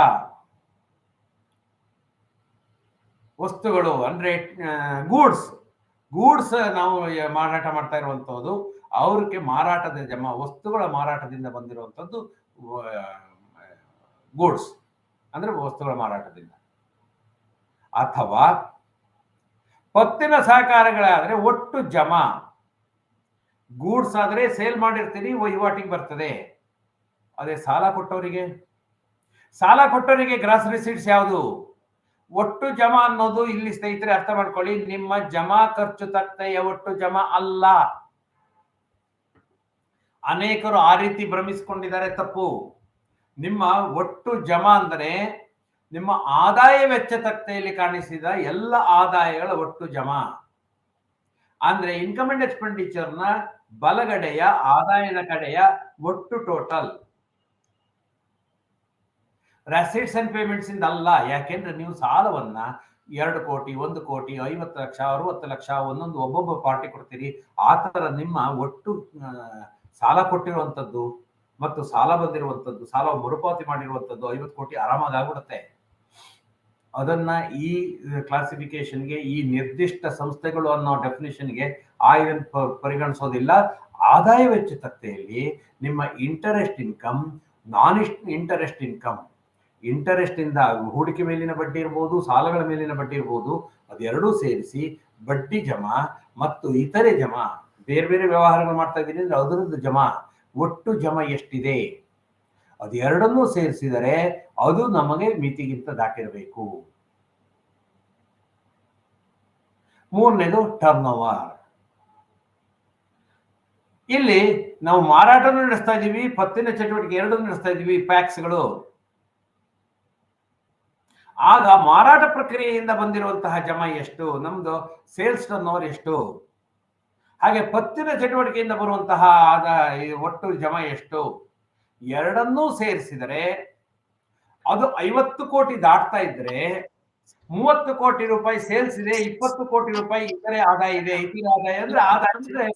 ವಸ್ತುಗಳು ಅಂದ್ರೆ ಗೂಡ್ಸ್ ನಾವು ಮಾರಾಟ ಮಾಡ್ತಾ ಇರುವಂತದ್ದು, ಅವ್ರಿಗೆ ಮಾರಾಟದ ಜಮಾ, ವಸ್ತುಗಳ ಮಾರಾಟದಿಂದ ಬಂದಿರುವಂಥದ್ದು ಗೂಡ್ಸ್ ಅಂದ್ರೆ ವಸ್ತುಗಳ ಮಾರಾಟದಿಂದ. ಅಥವಾ ಪತ್ತಿನ ಸಹಕಾರಗಳಾದ್ರೆ ಒಟ್ಟು ಜಮಾ, ಗೂಡ್ಸ್ ಆದ್ರೆ ಸೇಲ್ ಮಾಡಿರ್ತೀರಿ ವಹಿವಾಟಿಗೆ ಬರ್ತದೆ. ಅದೇ ಸಾಲ ಕೊಟ್ಟವರಿಗೆ ಗ್ರಾಸ್ ರಿಸೀಟ್ಸ್ ಯಾವುದು? ಒಟ್ಟು ಜಮಾ ಅನ್ನೋದು ಇಲ್ಲಿ ಸ್ನೇಹಿತರೆ ಅರ್ಥ ಮಾಡ್ಕೊಳ್ಳಿ, ನಿಮ್ಮ ಜಮಾ ಖರ್ಚು ತಕ್ತೆಯ ಒಟ್ಟು ಜಮಾ ಅಲ್ಲ. ಅನೇಕರು ಆ ರೀತಿ ಭ್ರಮಿಸಿಕೊಂಡಿದ್ದಾರೆ, ತಪ್ಪು. ನಿಮ್ಮ ಒಟ್ಟು ಜಮಾ ಅಂದರೆ ನಿಮ್ಮ ಆದಾಯ ವೆಚ್ಚ ತಕ್ತೆಯಲ್ಲಿ ಕಾಣಿಸಿದ ಎಲ್ಲ ಆದಾಯಗಳ ಒಟ್ಟು ಜಮಾ. ಅಂದ್ರೆ ಇನ್ಕಮ್ ಅಂಡ್ ಎಕ್ಸ್ಪೆಂಡಿಚರ್ ನ ಬಲಗಡೆಯ ಆದಾಯದ ಕಡೆಯ ಒಟ್ಟು ಟೋಟಲ್. ರೆಸಿಟ್ಸ್ ಅಂಡ್ ಪೇಮೆಂಟ್ಸ್ ಇಂದ ಅಲ್ಲ. ಯಾಕೆಂದ್ರೆ ನೀವು ಸಾಲವನ್ನ 2 ಕೋಟಿ, 1 ಕೋಟಿ, 50 ಲಕ್ಷ, 60 ಲಕ್ಷ ಒಂದೊಂದು ಒಬ್ಬೊಬ್ಬ ಪಾರ್ಟಿ ಕೊಡ್ತೀರಿ. ಆ ತರ ನಿಮ್ಮ ಒಟ್ಟು ಸಾಲ ಕೊಟ್ಟಿರುವಂತದ್ದು ಮತ್ತು ಸಾಲ ಬಂದಿರುವಂತದ್ದು, ಸಾಲ ಮರುಪಾವತಿ ಮಾಡಿರುವಂತದ್ದು 50 ಕೋಟಿ ಆರಾಮಾಗಿ ಆಗ್ಬಿಡುತ್ತೆ. ಅದನ್ನ ಈ ಕ್ಲಾಸಿಫಿಕೇಶನ್ಗೆ, ಈ ನಿರ್ದಿಷ್ಟ ಸಂಸ್ಥೆಗಳು ಅನ್ನೋ ಡೆಫಿನೇಷನ್ಗೆ ಪರಿಗಣಿಸೋದಿಲ್ಲ. ಆದಾಯ ವೆಚ್ಚ ತಕ್ತೆಯಲ್ಲಿ ನಿಮ್ಮ ಇಂಟರೆಸ್ಟ್ ಇನ್ಕಮ್, ನಾನ್ ಇಂಟರೆಸ್ಟ್ ಇನ್ಕಮ್, ಇಂಟರೆಸ್ಟ್ ಇಂದ ಹೂಡಿಕೆ ಮೇಲಿನ ಬಡ್ಡಿ ಇರ್ಬೋದು, ಸಾಲಗಳ ಮೇಲಿನ ಬಡ್ಡಿ ಇರ್ಬೋದು, ಅದೆರಡೂ ಸೇರಿಸಿ ಬಡ್ಡಿ ಜಮಾ ಮತ್ತು ಇತರೆ ಜಮಾ, ಬೇರೆ ಬೇರೆ ವ್ಯವಹಾರಗಳು ಮಾಡ್ತಾ ಇದ್ದೀನಿ ಅಂದ್ರೆ ಅದರದ್ದು ಜಮಾ, ಒಟ್ಟು ಜಮಾ ಎಷ್ಟಿದೆ ಅದು ಎರಡನ್ನೂ ಸೇರಿಸಿದರೆ ಅದು ನಮಗೆ ಮಿತಿಗಿಂತ ದಾಟಿರಬೇಕು. ಮೂರನೇದು ಟರ್ನ್ ಓವರ್. ಇಲ್ಲಿ ನಾವು ಮಾರಾಟ ನಡೆಸ್ತಾ ಇದ್ದೀವಿ, ಪತ್ತಿನ ಚಟುವಟಿಕೆ ಎರಡನ್ನೂ ನಡೆಸ್ತಾ ಇದ್ದೀವಿ, ಪ್ಯಾಕ್ಸ್ಗಳು. ಆಗ ಮಾರಾಟ ಪ್ರಕ್ರಿಯೆಯಿಂದ ಬಂದಿರುವಂತಹ ಜಮಾ ಎಷ್ಟು, ನಮ್ದು ಸೇಲ್ಸ್ ಟರ್ನ್ ಓವರ್ ಎಷ್ಟು, ಹಾಗೆ ಪತ್ತಿನ ಚಟುವಟಿಕೆಯಿಂದ ಬರುವಂತಹ ಒಟ್ಟು ಜಮಾ ಎಷ್ಟು, ಎರಡನ್ನೂ ಸೇರಿಸಿದರೆ ಅದು 50 ಕೋಟಿ ದಾಟ್ತಾ ಇದ್ರೆ 30 ಕೋಟಿ ರೂಪಾಯಿ ಸೇಲ್ಸ್ ಇದೆ, 20 ಕೋಟಿ ರೂಪಾಯಿ ಇತರೆ ಆದಾಯ ಇದೆ. ಇತರೆ ಆದಾಯ ಅಂದ್ರೆ ಆದಾಯ ಅಂದ್ರೆ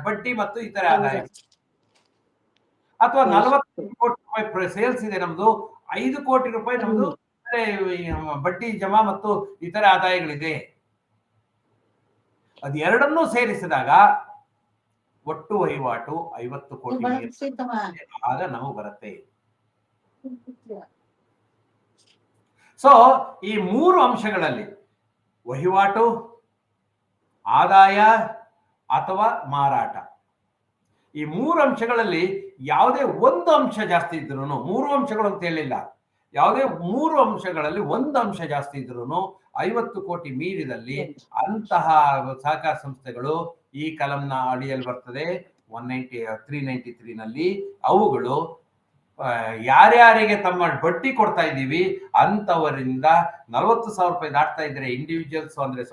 ಬಡ್ಡಿ ಮತ್ತು ಇತರೆ ಆದಾಯ. ಅಥವಾ 40 ಕೋಟಿ ರೂಪಾಯಿ ಸೇಲ್ಸ್ ಇದೆ ನಮ್ದು, 5 ಕೋಟಿ ರೂಪಾಯಿ ನಮ್ದು ಬಡ್ಡಿ ಜಮಾ ಮತ್ತು ಇತರ ಆದಾಯಗಳಿದೆ. ಅದೆರಡನ್ನೂ ಸೇರಿಸಿದಾಗ ಒಟ್ಟು ವಹಿವಾಟು 50 ಕೋಟಿ ಆಗ ನಮಗೆ ಬರುತ್ತೆ. ಸೊ ಈ 3 ಅಂಶಗಳಲ್ಲಿ ವಹಿವಾಟು, ಆದಾಯ ಅಥವಾ ಮಾರಾಟ, ಈ 3 ಅಂಶಗಳಲ್ಲಿ ಯಾವುದೇ ಒಂದು ಅಂಶ ಜಾಸ್ತಿ ಇದ್ರು, 3 ಅಂಶಗಳು ಅಂತ ಹೇಳಿಲ್ಲ, ಯಾವುದೇ 3 ಅಂಶಗಳಲ್ಲಿ ಒಂದು ಅಂಶ ಜಾಸ್ತಿ ಇದ್ರು 50 ಕೋಟಿ ಮೀರಿದಲ್ಲಿ ಅಂತಹ ಸಹಕಾರ ಸಂಸ್ಥೆಗಳು ಈ ಕಲಂನ ಅಡಿಯಲ್ಲಿ ಬರ್ತದೆ 393 ನಲ್ಲಿ. ಅವುಗಳು ಯಾರ್ಯಾರಿಗೆ ತಮ್ಮ ಬಡ್ಡಿ ಕೊಡ್ತಾ ಇದ್ದೀವಿ ಅಂತವರಿಂದ 40,000 ರೂಪಾಯಿ ದಾಟ್ತಾ ಇದ್ರೆ ಇಂಡಿವಿಜುವಲ್ಸ್ ಅಂದ್ರೆ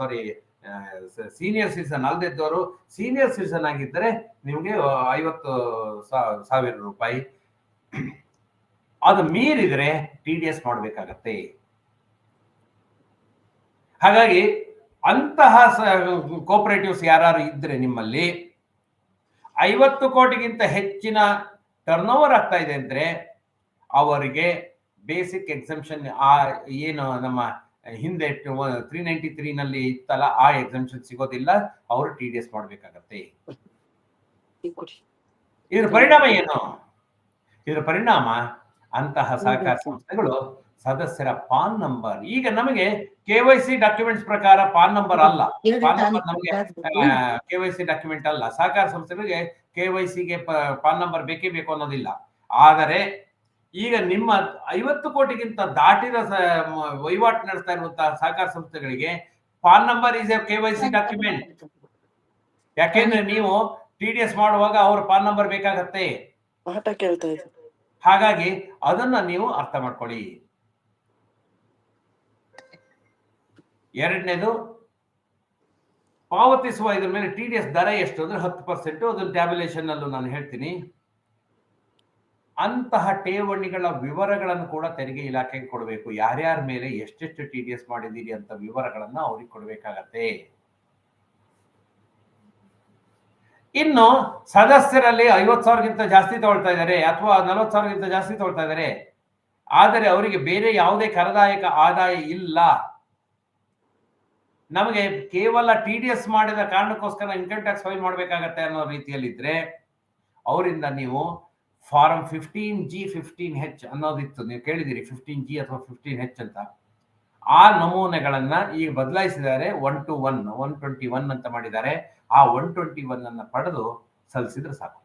ಸೀನಿಯರ್ ಸಿಟಿಸನ್ ಅಲ್ದಿದ್ದವರು, ಸೀನಿಯರ್ ಸಿಟಿಸನ್ ಆಗಿದ್ದರೆ ನಿಮಗೆ 50,000 ರೂಪಾಯಿ. ಅದು ಮೀರಿದ್ರೆ TDS ಮಾಡಬೇಕಾಗತ್ತೆ. ಹಾಗಾಗಿ ಅಂತಹ ಕೋಪರೇಟಿವ್ಸ್ ಯಾರು ಇದ್ರೆ ನಿಮ್ಮಲ್ಲಿ 50 ಕೋಟಿಗಿಂತ ಹೆಚ್ಚಿನ ಟರ್ನ್ ಓವರ್ ಆಗ್ತಾ ಇದೆ ಅಂದ್ರೆ ಅವರಿಗೆ ಬೇಸಿಕ್ ಎಕ್ಸಂಪ್ಷನ್, ಏನು ನಮ್ಮ ಹಿಂದೆ 393 ನಲ್ಲಿ ಇತ್ತಲ್ಲ ಆ ಎಕ್ಸಂಪ್ಷನ್ ಸಿಗೋದಿಲ್ಲ, ಅವರು TDS ಮಾಡಬೇಕಾಗತ್ತೆ. ಇದರ ಪರಿಣಾಮ ಏನು? ಇದರ ಪರಿಣಾಮ ಅಂತಹ ಸಹಕಾರ ಸಂಸ್ಥೆಗಳು ಸದಸ್ಯರ ಪಾನ್ ನಂಬರ್, ಈಗ ನಮಗೆ KYC ಡಾಕ್ಯುಮೆಂಟ್ಸ್ ಪ್ರಕಾರ ಪಾನ್ ನಂಬರ್ ಅಲ್ಲ, ಪಾನ್ ನಂಬರ್ ನಮಗೆ KYC ಡಾಕ್ಯುಮೆಂಟ್ ಅಲ್ಲ. ಸಹಕಾರ ಸಂಸ್ಥೆಗಳಿಗೆ KYCಗೆ ಪಾನ್ ನಂಬರ್ ಬೇಕೇ ಬೇಕು ಅನ್ನೋದಿಲ್ಲ. ಆದರೆ ಈಗ ನಿಮ್ಮ 50 ಕೋಟಿಗಿಂತ ದಾಟಿದ ವಹಿವಾಟು ನಡೆಸ್ತಾ ಇರುವಂತಹ ಸಹಕಾರ ಸಂಸ್ಥೆಗಳಿಗೆ PAN number is A KYC document. ಯಾಕೆಂದ್ರೆ ನೀವು TDS ಮಾಡುವಾಗ ಅವ್ರ ಪಾನ್ ನಂಬರ್ ಬೇಕಾಗತ್ತೆ. ಹಾಗಾಗಿ ಅದನ್ನ ನೀವು ಅರ್ಥ ಮಾಡ್ಕೊಳ್ಳಿ. ಎರಡನೇದು, ಪಾವತಿಸುವ ಇದ್ರ ಮೇಲೆ TDS ದರ ಎಷ್ಟು ಅಂದ್ರೆ 10%. ಅದನ್ನ ಟ್ಯಾಬ್ಯುಲೇಷನ್ ಅಲ್ಲೂ ನಾನು ಹೇಳ್ತೀನಿ. ಅಂತಹ ಠೇವಣಿಗಳ ವಿವರಗಳನ್ನು ಕೂಡ ತೆರಿಗೆ ಇಲಾಖೆಗೆ ಕೊಡಬೇಕು. ಯಾರ್ಯಾರ ಮೇಲೆ ಎಷ್ಟೆಷ್ಟು TDS ಮಾಡಿದ್ದೀರಿ ಅಂತ ವಿವರಗಳನ್ನ ಅವ್ರಿಗೆ ಕೊಡಬೇಕಾಗತ್ತೆ. ಇನ್ನು ಸದಸ್ಯರಲ್ಲಿ 50,000ಗಿಂತ ಜಾಸ್ತಿ ತಗೊಳ್ತಾ ಇದ್ದಾರೆ ಅಥವಾ 40,000ಗಿಂತ ಜಾಸ್ತಿ ತಗೊಳ್ತಾ ಇದ್ದಾರೆ, ಆದರೆ ಅವರಿಗೆ ಬೇರೆ ಯಾವುದೇ ಕರದಾಯಕ ಆದಾಯ ಇಲ್ಲ, ನಮಗೆ ಕೇವಲ TDS ಮಾಡಿದ ಕಾರಣಕ್ಕೋಸ್ಕರ ಇನ್ಕಮ್ ಟ್ಯಾಕ್ಸ್ ಫೈಲ್ ಮಾಡಬೇಕಾಗತ್ತೆ ಅನ್ನೋ ರೀತಿಯಲ್ಲಿದ್ರೆ ಅವರಿಂದ ನೀವು ಫಾರಂ 15G 15H ಅನ್ನೋದಿತ್ತು, ನೀವು ಕೇಳಿದಿರಿ 15G ಅಥವಾ 15H ಅಂತ. ಆ ನಮೂನೆಗಳನ್ನ ಈಗ ಬದಲಾಯಿಸಿದ್ದಾರೆ. 1 to 1 121 ಅಂತ ಮಾಡಿದ್ದಾರೆ. ಆ 121 ಅನ್ನ ಪಡೆದು ಸಲ್ಲಿಸಿದ್ರೆ ಸಾಕು.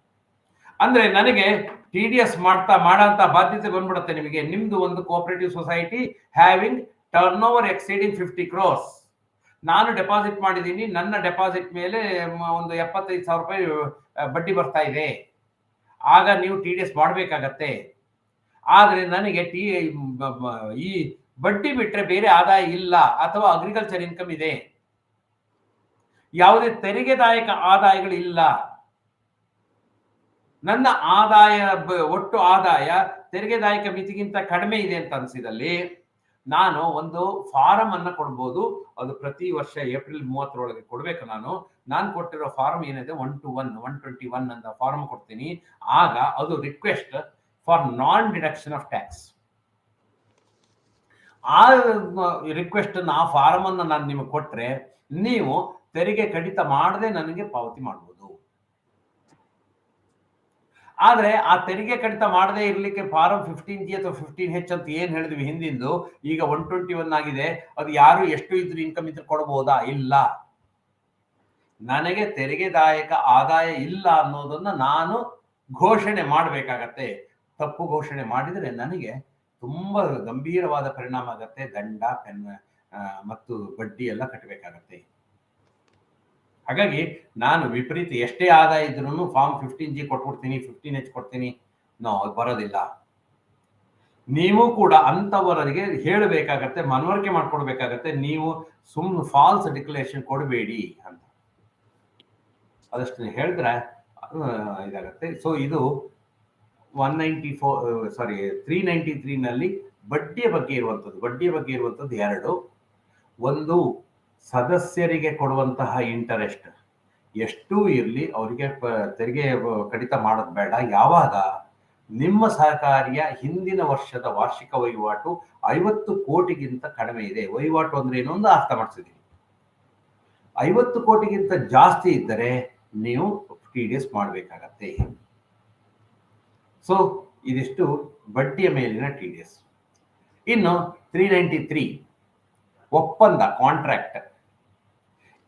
ಅಂದ್ರೆ ನನಗೆ TDS ಮಾಡಂತ ಬಾಧ್ಯತೆ ಬಂದ್ಬಿಡುತ್ತೆ ನಿಮಗೆ. ನಿಮ್ದು ಒಂದು cooperative society having turn over exceeding 50 crores. ನಾನು ಡೆಪಾಸಿಟ್ ಮಾಡಿದ್ದೀನಿ, ನನ್ನ ಡೆಪಾಸಿಟ್ ಮೇಲೆ ಒಂದು 75,000 ರೂಪಾಯಿ ಬಡ್ಡಿ ಬರ್ತಾ ಇದೆ. ಆಗ ನೀವು TDS ಮಾಡಬೇಕಾಗತ್ತೆ. ಆದ್ರೆ ನನಗೆ ಈ ಬಡ್ಡಿ ಬಿಟ್ರೆ ಬೇರೆ ಆದಾಯ ಇಲ್ಲ, ಅಥವಾ ಅಗ್ರಿಕಲ್ಚರ್ ಇನ್ಕಮ್ ಇದೆ, ಯಾವುದೇ ತೆರಿಗೆದಾಯಕ ಆದಾಯಗಳಿಲ್ಲ. ನನ್ನ ಆದಾಯ ಒಟ್ಟು ಆದಾಯ ತೆರಿಗೆದಾಯಕ ಮಿತಿಗಿಂತ ಕಡಿಮೆ ಇದೆ ಅಂತ ಅನ್ಸಿದಲ್ಲಿ ನಾನು ಒಂದು ಫಾರಂ ಅನ್ನ ಕೊಡ್ಬೋದು. ಅದು ಪ್ರತಿ ವರ್ಷ ಏಪ್ರಿಲ್ 30 ಕೊಡ್ಬೇಕು. ನಾನು ಕೊಟ್ಟಿರೋ ಫಾರಂ ಏನಿದೆ 1 to 1 121 ಅಂತ ಫಾರಂ ಕೊಡ್ತೀನಿ. ಆಗ ಅದು request for non deduction of tax. ಆ ರಿಕ್ವೆಸ್ಟ್ ಅನ್ನು, ಆ ಫಾರಂ ಅನ್ನು ನಾನು ನಿಮಗೆ ಕೊಟ್ರೆ ನೀವು ತೆರಿಗೆ ಕಡಿತ ಮಾಡದೆ ನನಗೆ ಪಾವತಿ ಮಾಡಬಹುದು. ಆದ್ರೆ ಆ ತೆರಿಗೆ ಕಡಿತ ಮಾಡದೇ ಇರ್ಲಿಕ್ಕೆ ಫಾರಂ 15G ಅಥವಾ 15H ಅಂತ ಏನ್ ಹೇಳಿದ್ವಿ ಹಿಂದಿಂದು, ಈಗ 121 ಆಗಿದೆ. ಅದು ಯಾರು ಎಷ್ಟು ಇದ್ರು ಇನ್ಕಮ್ ಇದ್ರೆ ಕೊಡಬಹುದಾ? ಇಲ್ಲ. ನನಗೆ ತೆರಿಗೆದಾಯಕ ಆದಾಯ ಇಲ್ಲ ಅನ್ನೋದನ್ನ ನಾನು ಘೋಷಣೆ ಮಾಡಬೇಕಾಗತ್ತೆ. ತಪ್ಪು ಘೋಷಣೆ ಮಾಡಿದರೆ ನನಗೆ ತುಂಬಾ ಗಂಭೀರವಾದ ಪರಿಣಾಮ ಆಗತ್ತೆ. ದಂಡ, ಮತ್ತು ಬಡ್ಡಿ ಎಲ್ಲ ಕಟ್ಟಬೇಕಾಗತ್ತೆ. ಹಾಗಾಗಿ ನಾನು ವಿಪರೀತ ಎಷ್ಟೇ ಆದಾಯ ಇದ್ರೂ ಫಾರ್ಮ್ 15G ಕೊಟ್ಬಿಡ್ತೀನಿ, 15H ಕೊಡ್ತೀನಿ, ಅದು ಬರೋದಿಲ್ಲ. ನೀವು ಕೂಡ ಅಂತವರಿಗೆ ಹೇಳಬೇಕಾಗತ್ತೆ, ಮನವರಿಕೆ ಮಾಡ್ಕೊಡ್ಬೇಕಾಗತ್ತೆ. ನೀವು ಸುಮ್ಮನೆ ಫಾಲ್ಸ್ ಡಿಕ್ಲರೇಷನ್ ಕೊಡಬೇಡಿ ಅಂತ ಅದಷ್ಟು ಹೇಳಿದ್ರೆ ಇದಾಗತ್ತೆ. ಸೊ ಇದು 393 ನಲ್ಲಿ ಬಡ್ಡಿಯ ಬಗ್ಗೆ ಇರುವಂಥದ್ದು ಎರಡು. ಒಂದು, ಸದಸ್ಯರಿಗೆ ಕೊಡುವಂತಹ ಇಂಟರೆಸ್ಟ್ ಎಷ್ಟು ಇರಲಿ ಅವರಿಗೆ ತೆರಿಗೆ ಕಡಿತ ಮಾಡೋದು ಬೇಡ. ಯಾವಾಗ ನಿಮ್ಮ ಸಹಕಾರಿಯ ಹಿಂದಿನ ವರ್ಷದ ವಾರ್ಷಿಕ ವಹಿವಾಟು 50 ಕೋಟಿಗಿಂತ ಕಡಿಮೆ ಇದೆ. ವಹಿವಾಟು ಅಂದ್ರೆ ಏನೊಂದು ಅರ್ಥ ಮಾಡಿಸಿದ್ದೀನಿ. 50 ಕೋಟಿಗಿಂತ ಜಾಸ್ತಿ ಇದ್ದರೆ ನೀವು TDS ಮಾಡಬೇಕಾಗತ್ತೆ. ಸೊ ಇದಿಷ್ಟು ಬಡ್ಡಿಯ ಮೇಲಿನ TDS. ಇನ್ನು 393 ಒಪ್ಪಂದ, ಕಾಂಟ್ರಾಕ್ಟ್.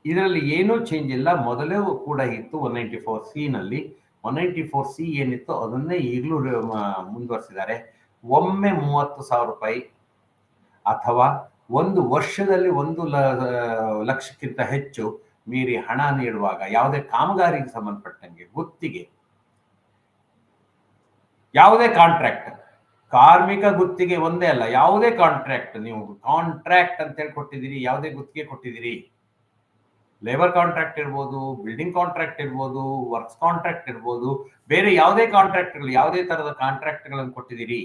ಇದರಲ್ಲಿ ಏನೂ ಚೇಂಜ್ ಇಲ್ಲ. ಮೊದಲೇ ಕೂಡ ಇತ್ತು 194C ನಲ್ಲಿ. 194C ಏನಿತ್ತು ಅದನ್ನೇ ಈಗಲೂ ಮುಂದುವರಿಸಿದ್ದಾರೆ. ಒಮ್ಮೆ 30,000 ರೂಪಾಯಿ ಅಥವಾ ಒಂದು ವರ್ಷದಲ್ಲಿ 1 ಲಕ್ಷಕ್ಕಿಂತ ಹೆಚ್ಚು ಮೀರಿ ಹಣ ನೀಡುವಾಗ, ಯಾವುದೇ ಕಾಮಗಾರಿಗೆ ಸಂಬಂಧಪಟ್ಟಂಗೆ, ಗುತ್ತಿಗೆ, ಯಾವುದೇ ಕಾಂಟ್ರಾಕ್ಟ್, ಕಾರ್ಮಿಕ ಗುತ್ತಿಗೆ ಒಂದೇ ಅಲ್ಲ, ಯಾವುದೇ ಕಾಂಟ್ರಾಕ್ಟ್, ನೀವು ಕಾಂಟ್ರಾಕ್ಟ್ ಅಂತ ಹೇಳಿ ಕೊಟ್ಟಿದ್ದೀರಿ, ಯಾವುದೇ ಗುತ್ತಿಗೆ ಕೊಟ್ಟಿದ್ದೀರಿ, ಲೇಬರ್ ಕಾಂಟ್ರಾಕ್ಟ್ ಇರ್ಬೋದು, ಬಿಲ್ಡಿಂಗ್ ಕಾಂಟ್ರಾಕ್ಟ್ ಇರ್ಬೋದು, ವರ್ಕ್ಸ್ ಕಾಂಟ್ರಾಕ್ಟ್ ಇರ್ಬೋದು, ಬೇರೆ ಯಾವುದೇ ಕಾಂಟ್ರಾಕ್ಟ್ಗಳು, ಯಾವುದೇ ತರದ ಕಾಂಟ್ರಾಕ್ಟ್ಗಳನ್ನು ಕೊಟ್ಟಿದ್ದೀರಿ,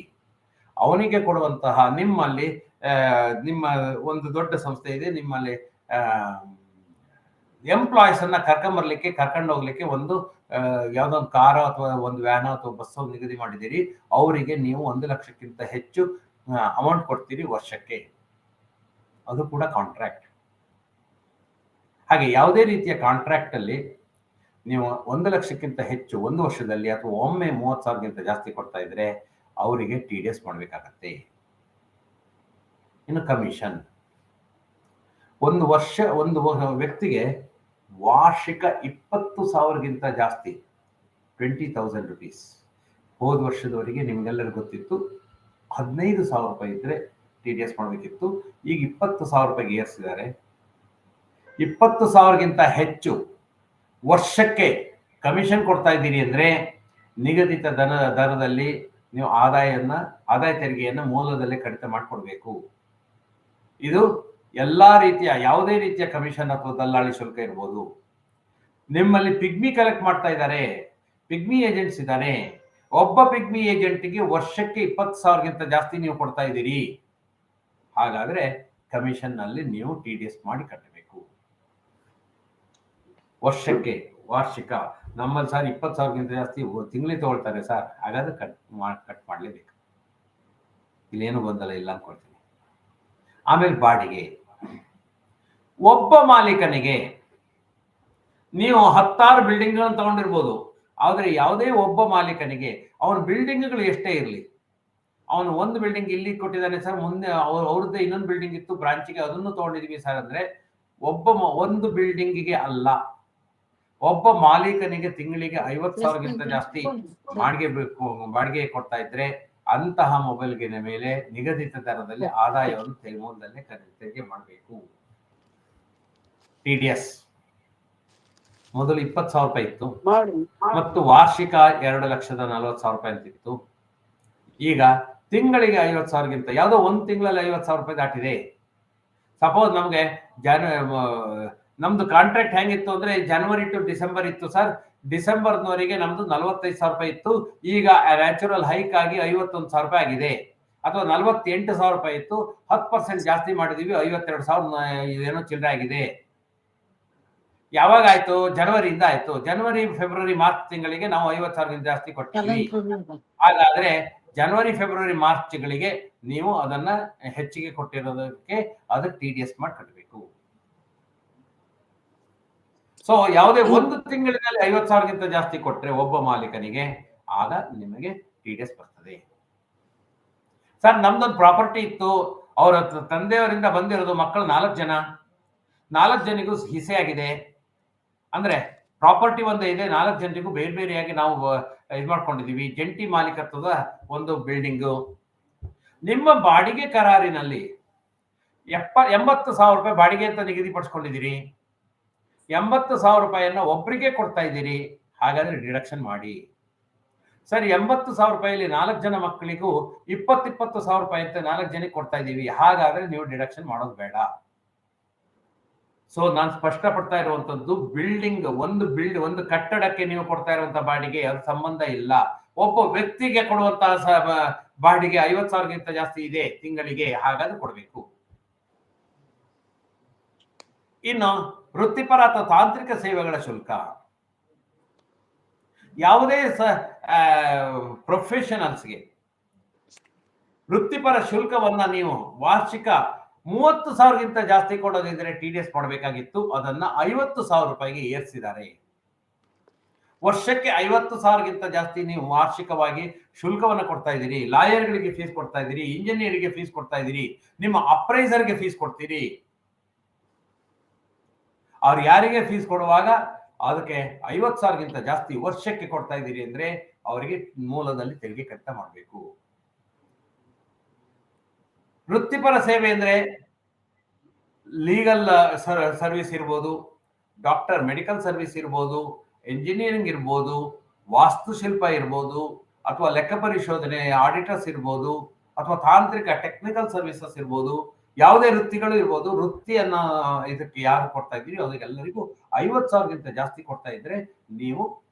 ಅವನಿಗೆ ಕೊಡುವಂತಹ ನಿಮ್ಮ ಒಂದು ದೊಡ್ಡ ಸಂಸ್ಥೆ ಇದೆ, ನಿಮ್ಮಲ್ಲಿ ಎಂಪ್ಲಾಯೀಸ್ ಅನ್ನ ಕರ್ಕೊಂಡು ಹೋಗ್ಲಿಕ್ಕೆ ಒಂದು ಯಾವ್ದೊಂದು ಕಾರೋ ಅಥವಾ ಒಂದು ವ್ಯಾನೋ ಅಥವಾ ಬಸ್ಸೋ ನಿಗದಿ ಮಾಡಿದ್ದೀರಿ. ಅವರಿಗೆ ನೀವು 1 ಲಕ್ಷಕ್ಕಿಂತ ಹೆಚ್ಚು ಅಮೌಂಟ್ ಕೊಡ್ತೀರಿ ವರ್ಷಕ್ಕೆ. ಅದು ಕೂಡ ಕಾಂಟ್ರಾಕ್ಟ್. ಹಾಗೆ ಯಾವುದೇ ರೀತಿಯ ಕಾಂಟ್ರಾಕ್ಟ್ ಅಲ್ಲಿ ನೀವು 1 ಲಕ್ಷಕ್ಕಿಂತ ಹೆಚ್ಚು ಒಂದು ವರ್ಷದಲ್ಲಿ ಅಥವಾ ಒಮ್ಮೆ 30,000ಗಿಂತ ಜಾಸ್ತಿ ಕೊಡ್ತಾ ಇದ್ರೆ ಅವರಿಗೆ TDS ಮಾಡಬೇಕಾಗತ್ತೆ. ಇನ್ನು ಕಮಿಷನ್, ಒಂದು ವ್ಯಕ್ತಿಗೆ ವಾರ್ಷಿಕ 20,000ಗಿಂತ ಜಾಸ್ತಿ 20,000 rupees. ಹೋದ ವರ್ಷದವರೆಗೆ ನಿಮ್ಗೆಲ್ಲರಿಗೂ ಗೊತ್ತಿತ್ತು 15,000 ರೂಪಾಯಿ ಇದ್ರೆ TDS ಮಾಡಬೇಕಿತ್ತು. ಈಗ 20,000 ರೂಪಾಯಿಗೆ ಏರಿಸಿದ್ದಾರೆ. 20,000ಗಿಂತ ಹೆಚ್ಚು ವರ್ಷಕ್ಕೆ ಕಮಿಷನ್ ಕೊಡ್ತಾ ಇದ್ದೀರಿ ಅಂದ್ರೆ ನಿಗದಿತ ದರದಲ್ಲಿ ನೀವು ಆದಾಯ ತೆರಿಗೆಯನ್ನು ಮೂಲದಲ್ಲೇ ಕಡಿತ ಮಾಡಿಕೊಡ್ಬೇಕು. ಇದು ಎಲ್ಲಾ ರೀತಿಯ, ಯಾವುದೇ ರೀತಿಯ ಕಮಿಷನ್ ಅಥವಾ ದಲ್ಲಾಳಿ ಶುಲ್ಕ ಇರ್ಬೋದು. ನಿಮ್ಮಲ್ಲಿ ಪಿಗ್ಮಿ ಕಲೆಕ್ಟ್ ಮಾಡ್ತಾ ಇದ್ದಾರೆ, ಪಿಗ್ಮಿ ಏಜೆಂಟ್ಸ್ ಇದ್ದಾನೆ, ಒಬ್ಬ ಪಿಗ್ಮಿ ಏಜೆಂಟ್ಗೆ ವರ್ಷಕ್ಕೆ 20,000ಗಿಂತ ಜಾಸ್ತಿ ನೀವು ಕೊಡ್ತಾ ಇದ್ದೀರಿ. ಹಾಗಾದ್ರೆ ಕಮಿಷನ್ ನಲ್ಲಿ ನೀವು TDS ಮಾಡಿ ಕಟ್ಟಬೇಕು. ವರ್ಷಕ್ಕೆ, ವಾರ್ಷಿಕ ನಮ್ಮಲ್ಲಿ ಸರ್ 20,000ಗಿಂತ ಜಾಸ್ತಿ ತಿಂಗಳಿಗೆ ತಗೊಳ್ತಾರೆ ಸರ್, ಹಾಗಾದ್ರೆ ಕಟ್ ಮಾಡಲೇಬೇಕು. ಇಲ್ಲೇನು ಗೊಂದಲ ಇಲ್ಲ ಅನ್ಕೊಳ್ತೀನಿ. ಆಮೇಲೆ ಬಾಡಿಗೆ ಒಬ್ಬ ಮಾಲೀಕನಿಗೆ ನೀವು 10 ಬಿಲ್ಡಿಂಗ್ಗಳನ್ನು ತಗೊಂಡಿರ್ಬೋದು, ಆದರೆ ಯಾವುದೇ ಒಬ್ಬ ಮಾಲೀಕನಿಗೆ ಅವನ ಬಿಲ್ಡಿಂಗ್ಗಳು ಎಷ್ಟೇ ಇರಲಿ, ಅವನು ಒಂದು ಬಿಲ್ಡಿಂಗ್ ಇಲ್ಲಿ ಕೊಟ್ಟಿದ್ದಾನೆ ಸರ್, ಮುಂದೆ ಅವ್ರದ್ದೇ ಇನ್ನೊಂದು ಬಿಲ್ಡಿಂಗ್ ಇತ್ತು ಬ್ರಾಂಚಿಗೆ, ಅದನ್ನು ತಗೊಂಡಿದೀವಿ ಸರ್ ಅಂದ್ರೆ ಒಂದು ಬಿಲ್ಡಿಂಗಿಗೆ ಅಲ್ಲ, ಒಬ್ಬ ಮಾಲೀಕನಿಗೆ ತಿಂಗಳಿಗೆ 50,000ಗಿಂತ ಜಾಸ್ತಿ ಬಾಡಿಗೆ ಕೊಡ್ತಾ ಇದ್ರೆ ಅಂತಹ ಮೊಬೈಲ್ಗಿನ ಮೇಲೆ ನಿಗದಿತ ದರದಲ್ಲಿ ಆದಾಯವನ್ನು ಮೂಲದಲ್ಲೇ ತೆರಿಗೆ ಮಾಡಬೇಕು. TDS ಮೊದಲು 20,000 ಇತ್ತು ಮತ್ತು ವಾರ್ಷಿಕ 2,40,000 ಅಂತಿತ್ತು. ಈಗ ತಿಂಗಳಿಗೆ 50,000ಗಿಂತ ಯಾವುದೋ ಒಂದು ತಿಂಗಳಲ್ಲಿ 50,000 ದಾಟಿದೆ. ಸಪೋಸ್ ನಮ್ಗೆ ನಮ್ದು ಕಾಂಟ್ರಾಕ್ಟ್ ಹೆಂಗಿತ್ತು ಅಂದ್ರೆ ಜನವರಿ ಟು ಡಿಸೆಂಬರ್ ಇತ್ತು ಸರ್, ಡಿಸೆಂಬರ್ನವರೆಗೆ ನಮ್ದು 45,000 ಇತ್ತು, ಈಗ ನ್ಯಾಚುರಲ್ ಹೈಕ್ ಆಗಿ 51,000 ಆಗಿದೆ. ಅಥವಾ 48,000 ಇತ್ತು, 10% ಜಾಸ್ತಿ ಮಾಡಿದೀವಿ, 52,000 ಏನೋ ಚಿಲ್ಲರೆ ಆಗಿದೆ. ಯಾವಾಗ ಆಯ್ತು? ಜನವರಿಯಿಂದ ಆಯ್ತು. ಜನವರಿ, ಫೆಬ್ರವರಿ, ಮಾರ್ಚ್ ತಿಂಗಳಿಗೆ ನಾವು 50,000 ಜಾಸ್ತಿ ಕೊಟ್ಟಿವಿ. ಹಾಗಾದ್ರೆ ಜನವರಿ, ಫೆಬ್ರವರಿ, ಮಾರ್ಚ್ಗಳಿಗೆ ನೀವು ಅದನ್ನ ಹೆಚ್ಚಿಗೆ ಕೊಟ್ಟಿರೋದಕ್ಕೆ ಅದಕ್ಕೆ TDS ಮಾಡಿ ಕಟ್ಟಬೇಕು. ಸೊ ಯಾವುದೇ ಒಂದು ತಿಂಗಳಿನಲ್ಲಿ 50,000ಗಿಂತ ಜಾಸ್ತಿ ಕೊಟ್ರೆ ಒಬ್ಬ ಮಾಲೀಕನಿಗೆ ಆಗ ನಿಮಗೆ TDS ಬರ್ತದೆ. ಸರ್ ನಮ್ದೊಂದು ಪ್ರಾಪರ್ಟಿ ಇತ್ತು, ಅವರ ತಂದೆಯವರಿಂದ ಬಂದಿರೋದು ಮಕ್ಕಳು 4 ಜನಿಗೂ ಹಿಸೆ ಆಗಿದೆ ಅಂದ್ರೆ ಪ್ರಾಪರ್ಟಿ ಒಂದೇ ಇದೆ, 4 ಜನರಿಗೂ ಬೇರೆ ಬೇರೆಯಾಗಿ ನಾವು ಇದು ಮಾಡ್ಕೊಂಡಿದೀವಿ, ಜಂಟಿ ಮಾಲೀಕತ್ವದ ಒಂದು ಬಿಲ್ಡಿಂಗು. ನಿಮ್ಮ ಬಾಡಿಗೆ ಕರಾರಿನಲ್ಲಿ 80,000 ಬಾಡಿಗೆ ಅಂತ ನಿಗದಿಪಡಿಸ್ಕೊಂಡಿದ್ದೀರಿ, 80,000 ಒಬ್ಬರಿಗೆ ಕೊಡ್ತಾ ಇದ್ದೀರಿ, ಹಾಗಾದ್ರೆ ಡಿಡಕ್ಷನ್ ಮಾಡಿ. ಸರ್ 80,000 4 ಜನ ಮಕ್ಕಳಿಗೂ 20,000 ಅಂತ 4 ಜನಕ್ಕೆ ಕೊಡ್ತಾ ಇದ್ದೀವಿ, ಹಾಗಾದ್ರೆ ನೀವು ಡಿಡಕ್ಷನ್ ಮಾಡೋದು ಬೇಡ. ಸೊ ನಾನು ಸ್ಪಷ್ಟಪಡ್ತಾ ಇರುವಂತದ್ದು, ಒಂದು ಕಟ್ಟಡಕ್ಕೆ ನೀವು ಕೊಡ್ತಾ ಇರುವಂತಹ ಬಾಡಿಗೆ ಅದು ಸಂಬಂಧ ಇಲ್ಲ. ಒಬ್ಬ ವ್ಯಕ್ತಿಗೆ ಕೊಡುವಂತಹ ಬಾಡಿಗೆ 50,000ಗಿಂತ ಜಾಸ್ತಿ ಇದೆ ತಿಂಗಳಿಗೆ, ಹಾಗಾದ್ರೆ ಕೊಡಬೇಕು. ಇನ್ನು ವೃತ್ತಿಪರ ಅಥವಾ ತಾಂತ್ರಿಕ ಸೇವೆಗಳ ಶುಲ್ಕ, ಯಾವುದೇ ಪ್ರೊಫೆಷನಲ್ಸ್ಗೆ ವೃತ್ತಿಪರ ಶುಲ್ಕವನ್ನ ನೀವು ವಾರ್ಷಿಕ 30,000ಗಿಂತ ಜಾಸ್ತಿ ಕೊಡೋದಿದ್ರೆ TDS ಮಾಡಬೇಕಾಗಿತ್ತು, ಅದನ್ನ 50,000 ಏರಿಸಿದ್ದಾರೆ. ವರ್ಷಕ್ಕೆ 50,000ಗಿಂತ ಜಾಸ್ತಿ ನೀವು ವಾರ್ಷಿಕವಾಗಿ ಶುಲ್ಕವನ್ನ ಕೊಡ್ತಾ ಇದ್ದೀರಿ. ಲಾಯರ್ಗಳಿಗೆ ಫೀಸ್ ಕೊಡ್ತಾ ಇದ್ದೀರಿ, ಇಂಜಿನಿಯರ್ಗೆ ಫೀಸ್ ಕೊಡ್ತಾ ಇದ್ದೀರಿ, ನಿಮ್ಮ ಅಪ್ರೈಸರ್ಗೆ ಫೀಸ್ ಕೊಡ್ತೀರಿ. ಅವ್ರು ಯಾರಿಗೆ ಫೀಸ್ ಕೊಡುವಾಗ ಅದಕ್ಕೆ 50,000ಗಿಂತ ಜಾಸ್ತಿ ವರ್ಷಕ್ಕೆ ಕೊಡ್ತಾ ಇದ್ದೀರಿ ಅಂದ್ರೆ ಅವರಿಗೆ ಮೂಲದಲ್ಲಿ ತೆರಿಗೆ ಕಡಿತ ಮಾಡಬೇಕು. ವೃತ್ತಿಪರ ಸೇವೆ ಅಂದ್ರೆ ಲೀಗಲ್ ಸರ್ವಿಸ್ ಇರ್ಬೋದು, ಡಾಕ್ಟರ್ ಮೆಡಿಕಲ್ ಸರ್ವಿಸ್ ಇರ್ಬೋದು, ಎಂಜಿನಿಯರಿಂಗ್ ಇರ್ಬೋದು, ವಾಸ್ತುಶಿಲ್ಪ ಇರ್ಬೋದು, ಅಥವಾ ಲೆಕ್ಕ ಪರಿಶೋಧನೆ ಆಡಿಟರ್ಸ್ ಇರ್ಬೋದು, ಅಥವಾ ತಾಂತ್ರಿಕ ಟೆಕ್ನಿಕಲ್ ಸರ್ವಿಸಸ್ ಇರ್ಬೋದು, ಯಾವುದೇ ವೃತ್ತಿಗಳು ಇರ್ಬೋದು. ವೃತ್ತಿಯನ್ನ ಇದಕ್ಕೆ ಯಾರು ಕೊಡ್ತಾ ಇದ್ದೀರಿ ಅವರಿಗೆಲ್ಲರಿಗೂ 50,000ಗಿಂತ ಜಾಸ್ತಿ ಕೊಡ್ತಾ ಇದ್ರೆ ನೀವು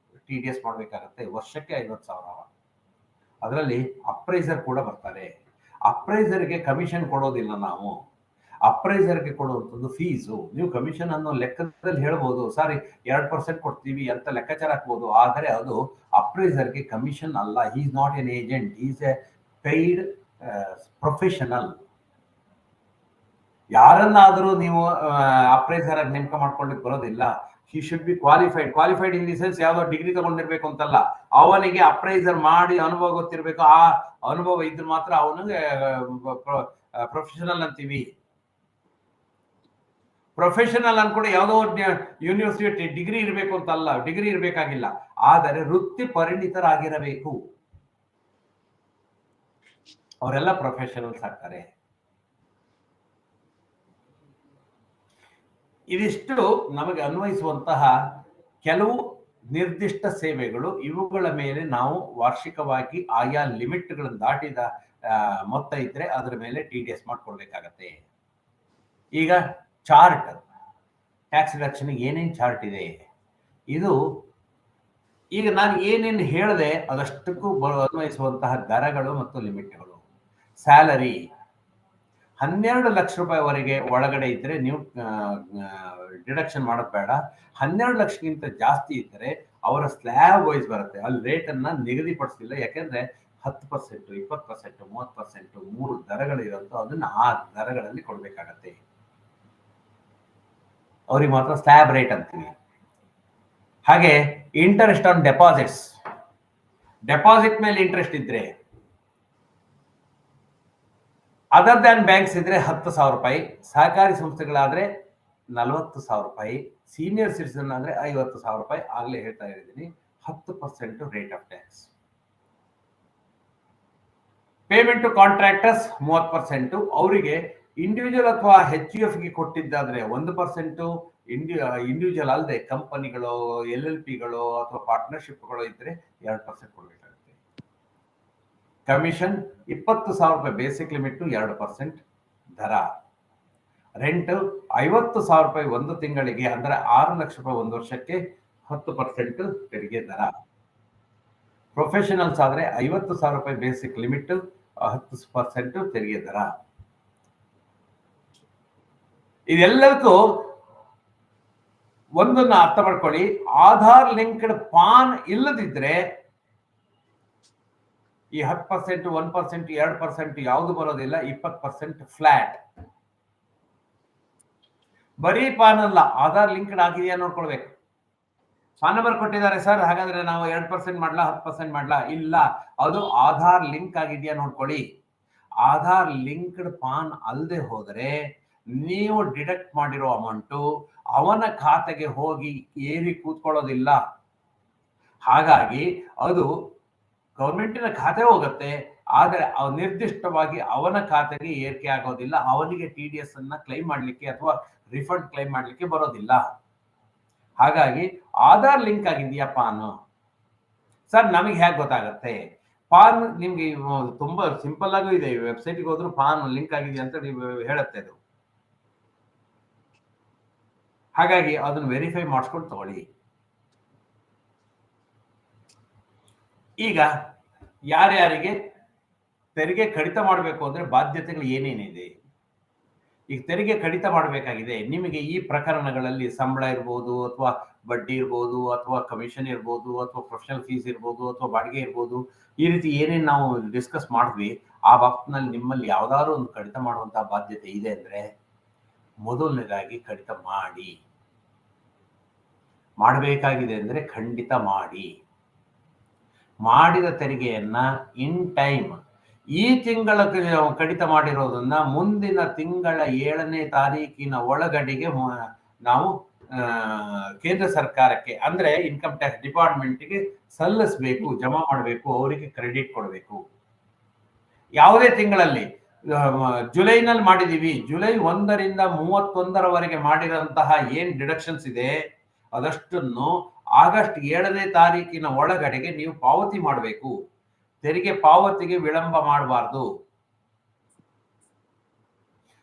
TDS ಮಾಡ್ಬೇಕಾಗತ್ತೆ. ವರ್ಷಕ್ಕೆ 50,000. ಅದರಲ್ಲಿ ಅಪ್ರೈಸರ್ ಕೂಡ ಬರ್ತಾರೆ. ಅಪ್ರೈಸರ್ಗೆ ಕಮಿಷನ್ ಕೊಡೋದಿಲ್ಲ ನಾವು, ಅಪ್ರೈಸರ್ಗೆ ಕೊಡುವಂಥದ್ದು ಫೀಸು. ನೀವು ಕಮಿಷನ್ ಅನ್ನೋ ಲೆಕ್ಕದಲ್ಲಿ ಹೇಳ್ಬೋದು, ಸಾರಿ 2% ಕೊಡ್ತೀವಿ ಅಂತ ಲೆಕ್ಕಾಚಾರ ಹಾಕ್ಬೋದು, ಆದರೆ ಅದು ಅಪ್ರೈಸರ್ಗೆ ಕಮಿಷನ್ ಅಲ್ಲ. Is not an agent, is A paid professional. ಯಾರನ್ನಾದರೂ ನೀವು ಅಪ್ರೈಸರ್ ಆಗಿ ನೇಮಕ ಮಾಡ್ಕೊಳ್ಳಿಕ್ಕೆ ಬರೋದಿಲ್ಲ. He should be qualified in the sense ಯಾವುದೋ ಡಿಗ್ರಿ ತಗೊಂಡಿರ್ಬೇಕು ಅಂತಲ್ಲ, ಅವನಿಗೆ ಅಪ್ರೈಸರ್ ಮಾಡಿ ಅನುಭವ ಗೊತ್ತಿರ್ಬೇಕು. ಆ ಅನುಭವ ಇದ್ರೆ ಮಾತ್ರ ಅವನಿಗೆ ಪ್ರೊಫೆಷನಲ್ ಅಂತೀವಿ. ಪ್ರೊಫೆಷನಲ್ ಅನ್ಕೊಂಡು ಯಾವುದೋ ಯೂನಿವರ್ಸಿಟಿ ಡಿಗ್ರಿ ಇರಬೇಕು ಅಂತಲ್ಲ, ಡಿಗ್ರಿ ಇರಬೇಕಾಗಿಲ್ಲ, ಆದರೆ ವೃತ್ತಿ ಪರಿಣಿತರಾಗಿರಬೇಕು. ಅವರೆಲ್ಲ ಪ್ರೊಫೆಷನಲ್ಸ್ ಆಗ್ತಾರೆ. ಇದಿಷ್ಟು ನಮಗೆ ಅನ್ವಯಿಸುವಂತಹ ಕೆಲವು ನಿರ್ದಿಷ್ಟ ಸೇವೆಗಳು. ಇವುಗಳ ಮೇಲೆ ನಾವು ವಾರ್ಷಿಕವಾಗಿ ಆಯಾ ಲಿಮಿಟ್ಗಳನ್ನು ದಾಟಿದ ಮೊತ್ತ ಇದ್ರೆ ಅದರ ಮೇಲೆ TDS ಮಾಡ್ಕೊಳ್ಬೇಕಾಗತ್ತೆ. ಈಗ ಚಾರ್ಟ್, ಟ್ಯಾಕ್ಸ್ ರಿಡಕ್ಷನ್ ಏನೇನು ಚಾರ್ಟ್ ಇದೆ, ಇದು ಈಗ ನಾನು ಏನೇನು ಹೇಳಿದೆ ಅದಷ್ಟಕ್ಕೂ ಅನ್ವಯಿಸುವಂತಹ ದರಗಳು ಮತ್ತು ಲಿಮಿಟ್ಗಳು. ಸ್ಯಾಲರಿ 12 ಲಕ್ಷ ರೂಪಾಯಿವರೆಗೆ ಒಳಗಡೆ ಇದ್ರೆ ನೀವು ಡಿಡಕ್ಷನ್ ಮಾಡೋದು ಬೇಡ. 12 ಲಕ್ಷಕ್ಕಿಂತ ಜಾಸ್ತಿ ಇದ್ದರೆ ಅವರ ಸ್ಲ್ಯಾಬ್ ವೈಸ್ ಬರುತ್ತೆ, ಅಲ್ಲಿ ರೇಟ್ ಅನ್ನ ನಿಗದಿಪಡಿಸಲಿಲ್ಲ. ಯಾಕೆಂದ್ರೆ 10%, 20%, 30% 3 ದರಗಳಿರೋದು, ಅದನ್ನ ಆ ದರಗಳಲ್ಲಿ ಕೊಡ್ಬೇಕಾಗತ್ತೆ. ಅವ್ರಿಗೆ ಮಾತ್ರ ಸ್ಲ್ಯಾಬ್ ರೇಟ್ ಅಂತೀವಿ. ಹಾಗೆ ಇಂಟ್ರೆಸ್ಟ್ ಆನ್ ಡೆಪಾಸಿಟ್ಸ್, ಡೆಪಾಸಿಟ್ ಮೇಲೆ ಇಂಟ್ರೆಸ್ಟ್ ಇದ್ರೆ ಅದರ್ ದ್ಯಾನ್ ಬ್ಯಾಂಕ್ಸ್ ಇದ್ರೆ 10,000 ರೂಪಾಯಿ, ಸಹಕಾರಿ ಸಂಸ್ಥೆಗಳಾದ್ರೆ 40,000 ರೂಪಾಯಿ, ಸೀನಿಯರ್ ಸಿಟಿಸನ್ ಆದ್ರೆ 50,000 ರೂಪಾಯಿ. ಆಗ್ಲೇ ಹೇಳ್ತಾ ಇದ್ದೀನಿ, 10% rate of tax. Payment to contractors 30%. ಅವರಿಗೆ ಇಂಡಿವಿಜುವಲ್ ಅಥವಾ HUF ಗೆ ಕೊಟ್ಟಿದ್ದಾದ್ರೆ 1%, ಇಂಡಿವಿಜುವಲ್ ಅಲ್ಲದೆ ಕಂಪನಿಗಳು, LLPಗಳು ಅಥವಾ ಪಾರ್ಟ್ನರ್ಶಿಪ್ಗಳು ಇದ್ರೆ 2% ಕೊಡಬೇಕಾಗುತ್ತೆ. ಕಮಿಷನ್ 20,000 ರೂಪಾಯಿ ಬೇಸಿಕ್ ಲಿಮಿಟ್, 2% ದರ. ರೆಂಟ್ 50,000 ರೂಪಾಯಿ ಒಂದು ತಿಂಗಳಿಗೆ, ಅಂದ್ರೆ 6 ಲಕ್ಷ ರೂಪಾಯಿ ಒಂದು ವರ್ಷಕ್ಕೆ, 10% ತೆರಿಗೆ ದರ. ಪ್ರೊಫೆಷನಲ್ಸ್ ಆದ್ರೆ 50,000 ರೂಪಾಯಿ ಬೇಸಿಕ್ ಲಿಮಿಟ್, 10% ತೆರಿಗೆ ದರ. ಇದೆಲ್ಲದಕ್ಕೂ ಒಂದನ್ನ ಅರ್ಥ ಮಾಡ್ಕೊಳ್ಳಿ, ಆಧಾರ್ ಲಿಂಕ್ಡ್ ಪಾನ್ ಇಲ್ಲದಿದ್ರೆ ಈ 10%, 1%, 2% ಯಾವುದು ಬರೋದಿಲ್ಲ, 20% ಫ್ಲಾಟ್. ಬರೀ ಪಾನ್ ಅಲ್ಲ, ಆಧಾರ್ ಲಿಂಕ್ಡ್ ಆಗಿದೆಯಾ ನೋಡ್ಕೊಳ್ಬೇಕು. ಪಾನ್ ನಂಬರ್ ಕೊಟ್ಟಿದ್ದಾರೆ ಸರ್, ಹಾಗಾದ್ರೆ ನಾವು 2% ಮಾಡ್ಲಾ, 10% ಮಾಡ್ಲಾ? ಇಲ್ಲ, ಅದು ಆಧಾರ್ ಲಿಂಕ್ ಆಗಿದೆಯಾ ನೋಡ್ಕೊಳ್ಳಿ. ಆಧಾರ್ ಲಿಂಕ್ಡ್ ಪಾನ್ ಅಲ್ಲದೆ ಹೋದರೆ ನೀವು ಡಿಡಕ್ಟ್ ಮಾಡಿರೋ ಅಮೌಂಟು ಅವನ ಖಾತೆಗೆ ಹೋಗಿ ಏರಿ ಕೂತ್ಕೊಳ್ಳೋದಿಲ್ಲ. ಹಾಗಾಗಿ ಅದು ಗೌರ್ಮೆಂಟಿನ ಖಾತೆ ಹೋಗುತ್ತೆ, ಆದರೆ ನಿರ್ದಿಷ್ಟವಾಗಿ ಅವನ ಖಾತೆಗೆ ಏರಿಕೆ ಆಗೋದಿಲ್ಲ. ಅವನಿಗೆ TDS ಅನ್ನ ಕ್ಲೈಮ್ ಮಾಡ್ಲಿಕ್ಕೆ ಅಥವಾ ರಿಫಂಡ್ ಕ್ಲೈಮ್ ಮಾಡ್ಲಿಕ್ಕೆ ಬರೋದಿಲ್ಲ. ಹಾಗಾಗಿ ಆಧಾರ್ ಲಿಂಕ್ ಆಗಿದೆಯಾ ಪಾನ್? ಸರ್ ನಮಗೆ ಹೇಗೆ ಗೊತ್ತಾಗತ್ತೆ? ಪಾನ್ ನಿಮ್ಗೆ ತುಂಬಾ ಸಿಂಪಲ್ ಆಗೂ ಇದೆ, ವೆಬ್ಸೈಟ್ಗೆ ಹೋದ್ರು ಪಾನ್ ಲಿಂಕ್ ಆಗಿದೆ ಅಂತ ನೀವು ಹೇಳುತ್ತೆ ಅದು. ಹಾಗಾಗಿ ಅದನ್ನು ವೆರಿಫೈ ಮಾಡಿಸ್ಕೊಂಡು ತಗೊಳ್ಳಿ. ಈಗ ಯಾರ್ಯಾರಿಗೆ ತೆರಿಗೆ ಕಡಿತ ಮಾಡಬೇಕು ಅಂದ್ರೆ ಬಾಧ್ಯತೆಗಳು ಏನೇನಿದೆ? ಈಗ ತೆರಿಗೆ ಕಡಿತ ಮಾಡಬೇಕಾಗಿದೆ, ನಿಮಗೆ ಈ ಪ್ರಕರಣಗಳಲ್ಲಿ ಸಂಬಳ ಇರ್ಬೋದು, ಅಥವಾ ಬಡ್ಡಿ ಇರ್ಬೋದು, ಅಥವಾ ಕಮಿಷನ್ ಇರ್ಬೋದು, ಅಥವಾ ಪ್ರೊಫೆಷನಲ್ ಫೀಸ್ ಇರ್ಬೋದು, ಅಥವಾ ಬಾಡಿಗೆ ಇರ್ಬೋದು, ಈ ರೀತಿ ಏನೇನು ನಾವು ಡಿಸ್ಕಸ್ ಮಾಡಿದ್ವಿ, ಆ ಬಾಬ್ನಲ್ಲಿ ನಿಮ್ಮಲ್ಲಿ ಯಾವ್ದಾದ್ರು ಒಂದು ಕಡಿತ ಮಾಡುವಂತಹ ಬಾಧ್ಯತೆ ಇದೆ ಅಂದ್ರೆ ಮೊದಲನೇದಾಗಿ ಕಡಿತ ಮಾಡಬೇಕಾಗಿದೆ ಅಂದ್ರೆ ಖಂಡಿತ ಮಾಡಿದ ತೆರಿಗೆಯನ್ನ ಇನ್ ಟೈಮ್, ಈ ತಿಂಗಳ ಕಡಿತ ಮಾಡಿರೋದನ್ನ ಮುಂದಿನ ತಿಂಗಳ 7ನೇ ತಾರೀಕಿನ ಒಳಗಡೆಗೆ ನಾವು ಕೇಂದ್ರ ಸರ್ಕಾರಕ್ಕೆ ಅಂದ್ರೆ ಇನ್ಕಮ್ ಟ್ಯಾಕ್ಸ್ ಡಿಪಾರ್ಟ್ಮೆಂಟ್ಗೆ ಸಲ್ಲಿಸಬೇಕು, ಜಮಾ ಮಾಡಬೇಕು, ಅವರಿಗೆ ಕ್ರೆಡಿಟ್ ಕೊಡಬೇಕು. ಯಾವುದೇ ತಿಂಗಳಲ್ಲಿ, ಜುಲೈನಲ್ಲಿ ಮಾಡಿದೀವಿ, ಜುಲೈ 1ರಿಂದ 31ರವರೆಗೆ ಮಾಡಿರೋಂತಹ ಏನ್ ಡಿಡಕ್ಷನ್ಸ್ ಇದೆ ಅದಷ್ಟನ್ನು ಆಗಸ್ಟ್ 7ನೇ ತಾರೀಕಿನ ಒಳಗಡೆಗೆ ನೀವು ಪಾವತಿ ಮಾಡಬೇಕು. ತೆರಿಗೆ ಪಾವತಿಗೆ ವಿಳಂಬ ಮಾಡಬಾರ್ದು.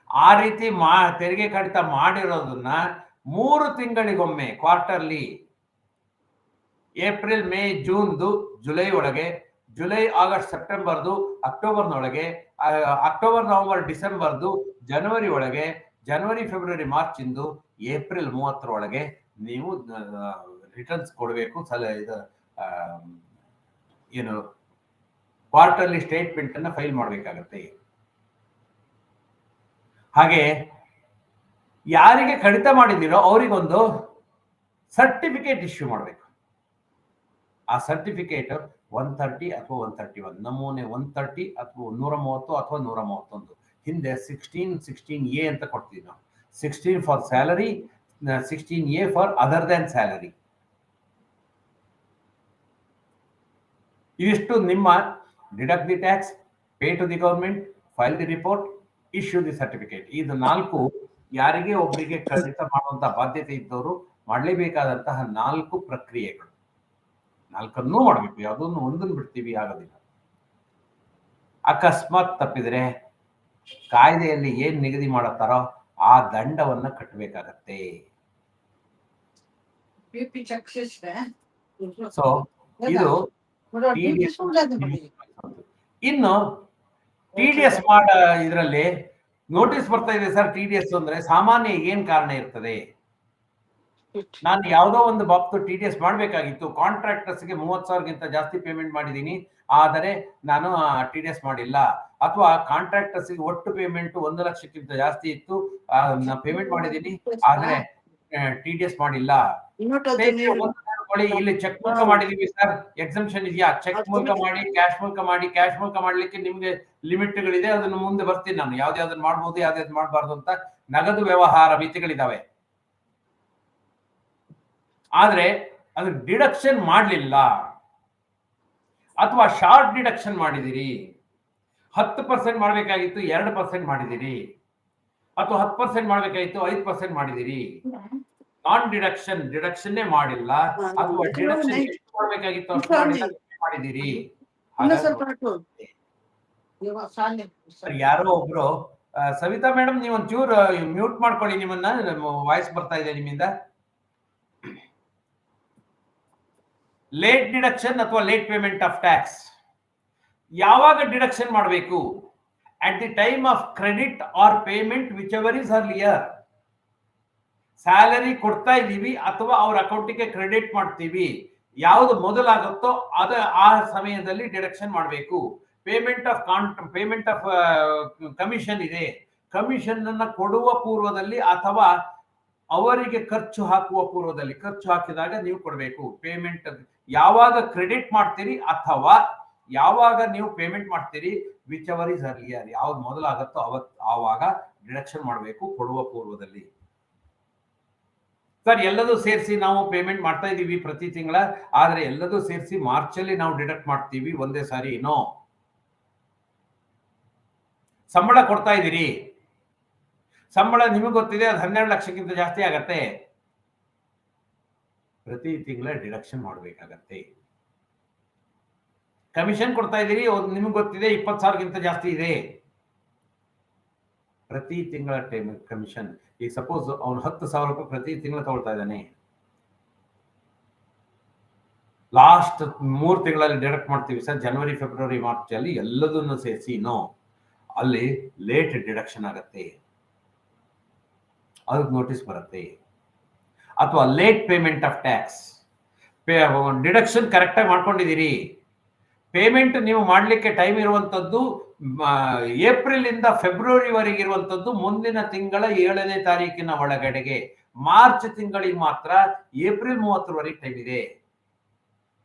ಆ ರೀತಿ ತೆರಿಗೆ ಕಡಿತ ಮಾಡಿರೋದನ್ನ 3 ತಿಂಗಳಿಗೊಮ್ಮೆ, ಕ್ವಾರ್ಟರ್ಲಿ, ಏಪ್ರಿಲ್, ಮೇ, ಜೂನ್ದು ಜುಲೈ ಒಳಗೆ, ಜುಲೈ, ಆಗಸ್ಟ್, ಸೆಪ್ಟೆಂಬರ್ದು ಅಕ್ಟೋಬರ್ನೊಳಗೆ, ಅಕ್ಟೋಬರ್, ನವೆಂಬರ್, ಡಿಸೆಂಬರ್ದು ಜನವರಿ ಒಳಗೆ, ಜನವರಿ, ಫೆಬ್ರವರಿ, ಮಾರ್ಚ್ ಇಂದು ಏಪ್ರಿಲ್ 30ರೊಳಗೆ ನೀವು ರಿಟರ್ನ್ಸ್ ಕೊಡಬೇಕು. ಏನು ಕ್ವಾರ್ಟರ್ಲಿ ಸ್ಟೇಟ್ಮೆಂಟ್ ಅನ್ನ ಫೈಲ್ ಮಾಡಬೇಕಾಗತ್ತೆ. ಹಾಗೆ ಯಾರಿಗೆ ಕಡಿತ ಮಾಡಿದಿರೋ ಅವರಿಗೊಂದು ಸರ್ಟಿಫಿಕೇಟ್ ಇಶ್ಯೂ ಮಾಡಬೇಕು. ಆ ಸರ್ಟಿಫಿಕೇಟ್ 130 ಅಥವಾ 131, ನಮೂನೆ 130 ಅಥವಾ 130 ಅಥವಾ 131. ಹಿಂದೆ 16A ಅಂತ ಕೊಡ್ತೀವಿ ನಾವು. 16 for salary, 16A for other than salary. ಇವಿಷ್ಟು ನಿಮ್ಮ deduct the tax, pay to the government, file the report, issue the certificate. ಇದು 4 ಯಾರಿಗೆ ಒಬ್ಬರಿಗೆ ಕಡಿತ ಮಾಡುವಂತಹ ಬಾಧ್ಯತೆ ಇದ್ದವರು ಮಾಡಲೇಬೇಕಾದಂತಹ 4 ಪ್ರಕ್ರಿಯೆಗಳು. 4ಅನ್ನೂ ಮಾಡಬೇಕು, ಯಾವುದನ್ನು ಒಂದನ್ನು ಬಿಡ್ತೀವಿ ಆಗೋದಿಲ್ಲ. ಅಕಸ್ಮಾತ್ ತಪ್ಪಿದ್ರೆ ಕಾಯ್ದೆಯಲ್ಲಿ ಏನ್ ನಿಗದಿ ಮಾಡುತ್ತಾರೋ ಆ ದಂಡವನ್ನ ಕಟ್ಟಬೇಕಾಗತ್ತೆ. ಸೊ ಇದು ಇನ್ನು TDS ಇದರಲ್ಲಿ ನೋಟಿಸ್ ಬರ್ತಾ ಇದೆ ಸರ್. TDS ಅಂದ್ರೆ ಸಾಮಾನ್ಯ ಏನ್ ಕಾರಣ ಇರ್ತದೆ? ನಾನು ಯಾವುದೋ ಒಂದು ಬಾಬ್ತು TDS ಮಾಡ್ಬೇಕಾಗಿತ್ತು, ಕಾಂಟ್ರಾಕ್ಟರ್ಸ್ಗೆ 30,000ಗಿಂತ ಜಾಸ್ತಿ ಪೇಮೆಂಟ್ ಮಾಡಿದೀನಿ, ಆದರೆ ನಾನು TDS ಮಾಡಿಲ್ಲ. ಅಥವಾ ಕಾಂಟ್ರಾಕ್ಟರ್ಸ್ಗೆ ಒಟ್ಟು ಪೇಮೆಂಟ್ 1 ಲಕ್ಷಕ್ಕಿಂತ ಜಾಸ್ತಿ ಇತ್ತು, ಪೇಮೆಂಟ್ ಮಾಡಿದೀನಿ, ಆದ್ರೆ TDS ಮಾಡಿಲ್ಲ. ಇನ್ನೊಟ್ಟು ಅದು ಸ್ನೇಹಿತರೆ, ನೀವು ಒಂದು ನೋಡ್ಕೊಳ್ಳಿ, ಇಲ್ಲಿ ಚೆಕ್ ಮೂಲಕ ಮಾಡಿದೀವಿ ಸರ್, ಎಕ್ಸಂಪ್ಷನ್ ಇದೆಯಾ? ಚೆಕ್ ಮೂಲಕ ಮಾಡಿ, ಕ್ಯಾಶ್ ಮೂಲಕ ಮಾಡಿ. ಕ್ಯಾಶ್ ಮೂಲಕ ಮಾಡ್ಲಿಕ್ಕೆ ನಿಮ್ಗೆ ಲಿಮಿಟ್ಗಳಿದೆ, ಅದನ್ನ ಮುಂದೆ ಬರ್ತೀನಿ ನಾನು, ಯಾವ್ದಾವ್ದನ್ನ ಮಾಡ್ಬೋದು ಯಾವ್ದಾವ್ದು ಮಾಡಬಾರ್ದು ಅಂತ. ನಗದು ವ್ಯವಹಾರ ಮಿತಿಗಳಿದಾವೆ. ಆದ್ರೆ ಅದು ಡಿಡಕ್ಷನ್ ಮಾಡ್ಲಿಲ್ಲ, ಅಥವಾ ಶಾರ್ಟ್ ಡಿಡಕ್ಷನ್ ಮಾಡಿದಿರಿ, 10% ಮಾಡಬೇಕಾಗಿತ್ತು 2% ಮಾಡಿದಿರಿ, ಅಥವಾ 10% ಮಾಡಬೇಕಾಗಿತ್ತು 5% ಮಾಡಿದಿರಿ. ನಾನ್ ಡಿಡಕ್ಷನ್ನೇ ಮಾಡಿಲ್ಲ, ಅಥವಾ ಡಿಡಕ್ಷನ್ ಎಷ್ಟು ಮಾಡಬೇಕಾಗಿತ್ತು ಅಷ್ಟು ಮಾಡಿಲ್ಲ, ಮಾಡಿದಿರಿ. ಯಾರೋ ಒಬ್ರು ಸವಿತಾ ಮೇಡಮ್, ನೀವು ಒಂಚೂರು ಮ್ಯೂಟ್ ಮಾಡ್ಕೊಳ್ಳಿ, ನಿಮ್ಮನ್ನ ವಾಯ್ಸ್ ಬರ್ತಾ ಇದೆ ನಿಮ್ಮಿಂದ. ಲೇಟ್ ಡಿಡಕ್ಷನ್ ಅಥವಾ ಲೇಟ್ ಪೇಮೆಂಟ್ ಆಫ್ ಟ್ಯಾಕ್ಸ್ ಯಾವಾಗ ಡಿಡಕ್ಷನ್ ಮಾಡಬೇಕು? At the time of credit or payment, whichever is earlier. Salary ಕೊಡ್ತಾ ಇದ್ದೀವಿ ಅಥವಾ ಅವ್ರ ಅಕೌಂಟಿಗೆ ಕ್ರೆಡಿಟ್ ಮಾಡ್ತೀವಿ, ಯಾವುದು ಮೊದಲಾಗುತ್ತೋ ಅದ ಆ ಸಮಯದಲ್ಲಿ ಡಿಡಕ್ಷನ್ ಮಾಡಬೇಕು. ಪೇಮೆಂಟ್ ಆಫ್ ಕಮಿಷನ್ ಇದೆ, ಕಮಿಷನ್ ಅನ್ನ ಕೊಡುವ ಪೂರ್ವದಲ್ಲಿ ಅಥವಾ ಅವರಿಗೆ ಖರ್ಚು ಹಾಕುವ ಪೂರ್ವದಲ್ಲಿ, ಖರ್ಚು ಹಾಕಿದಾಗ ನೀವು ಕೊಡಬೇಕು. ಪೇಮೆಂಟ್ ಯಾವಾಗ ಕ್ರೆಡಿಟ್ ಮಾಡ್ತೀರಿ ಅಥವಾ ಯಾವಾಗ ನೀವು ಪೇಮೆಂಟ್ ಮಾಡ್ತೀರಿ, ವಿಚ್ ಎವರ್ ಇಸ್ ಅರ್ಲಿಯರ್, ಯಾವ್ದು ಮೊದಲಾಗುತ್ತೋ ಆವಾಗ ಡಿಡಕ್ಷನ್ ಮಾಡಬೇಕು, ಕೊಡುವ ಪೂರ್ವದಲ್ಲಿ. ಸರ್, ಎಲ್ಲದೂ ಸೇರಿಸಿ ನಾವು ಪೇಮೆಂಟ್ ಮಾಡ್ತಾ ಇದೀವಿ ಪ್ರತಿ ತಿಂಗಳ, ಆದ್ರೆ ಎಲ್ಲದೂ ಸೇರಿಸಿ ಮಾರ್ಚ್ ಅಲ್ಲಿ ನಾವು ಡಿಡಕ್ಟ್ ಮಾಡ್ತೀವಿ ಒಂದೇ ಸಾರಿ. ನೋ. ಸಂಬಳ ಕೊಡ್ತಾ ಇದ್ದೀರಿ, ಸಂಬಳ ನಿಮಗೆ ಗೊತ್ತಿದೆ ಅದು 12 ಲಕ್ಷಕ್ಕಿಂತ ಜಾಸ್ತಿ ಆಗತ್ತೆ, ಪ್ರತಿ ತಿಂಗಳ ಡಿಡಕ್ಷನ್ ಮಾಡಬೇಕಾಗತ್ತೆ. ಕಮಿಷನ್ ಕೊಡ್ತಾ ಇದ್ದೀರಿ, ನಿಮಗೆ ಗೊತ್ತಿದೆ 20,000ಗಿಂತ ಜಾಸ್ತಿ ಇದೆ, ಪ್ರತಿ ತಿಂಗಳ ಕಮಿಷನ್. ಈಗ ಸಪೋಸ್ ಅವನು 10,000 ರೂಪಾಯಿ ಪ್ರತಿ ತಿಂಗಳ ತಗೊಳ್ತಾ ಇದ್ದಾನೆ, ಲಾಸ್ಟ್ 3 ತಿಂಗಳಲ್ಲಿ ಡಿಡಕ್ಟ್ ಮಾಡ್ತೀವಿ ಸರ್, ಜನವರಿ ಫೆಬ್ರವರಿ ಮಾರ್ಚ್ ಅಲ್ಲಿ ಎಲ್ಲದನ್ನು ಸೇರಿಸಿ. ನೋ, ಅಲ್ಲಿ ಲೇಟ್ ಡಿಡಕ್ಷನ್ ಆಗತ್ತೆ, ಅದಕ್ಕೆ ನೋಟಿಸ್ ಬರುತ್ತೆ. ಅಥವಾ late payment of tax, deduction ಕರೆಕ್ಟಾಗಿ ಮಾಡ್ಕೊಂಡಿದ್ದೀರಿ, ಪೇಮೆಂಟ್ ನೀವು ಮಾಡಲಿಕ್ಕೆ ಟೈಮ್ ಇರುವಂತದ್ದು ಏಪ್ರಿಲ್ ಇಂದ ಫೆಬ್ರವರಿವರೆಗೆ ಇರುವಂತದ್ದು ಮುಂದಿನ ತಿಂಗಳ 7ನೇ ತಾರೀಕಿನ ಒಳಗಡೆಗೆ. ಮಾರ್ಚ್ ತಿಂಗಳಿಗೆ ಮಾತ್ರ ಏಪ್ರಿಲ್ 30ರವರೆಗೆ ಟೈಮ್ ಇದೆ.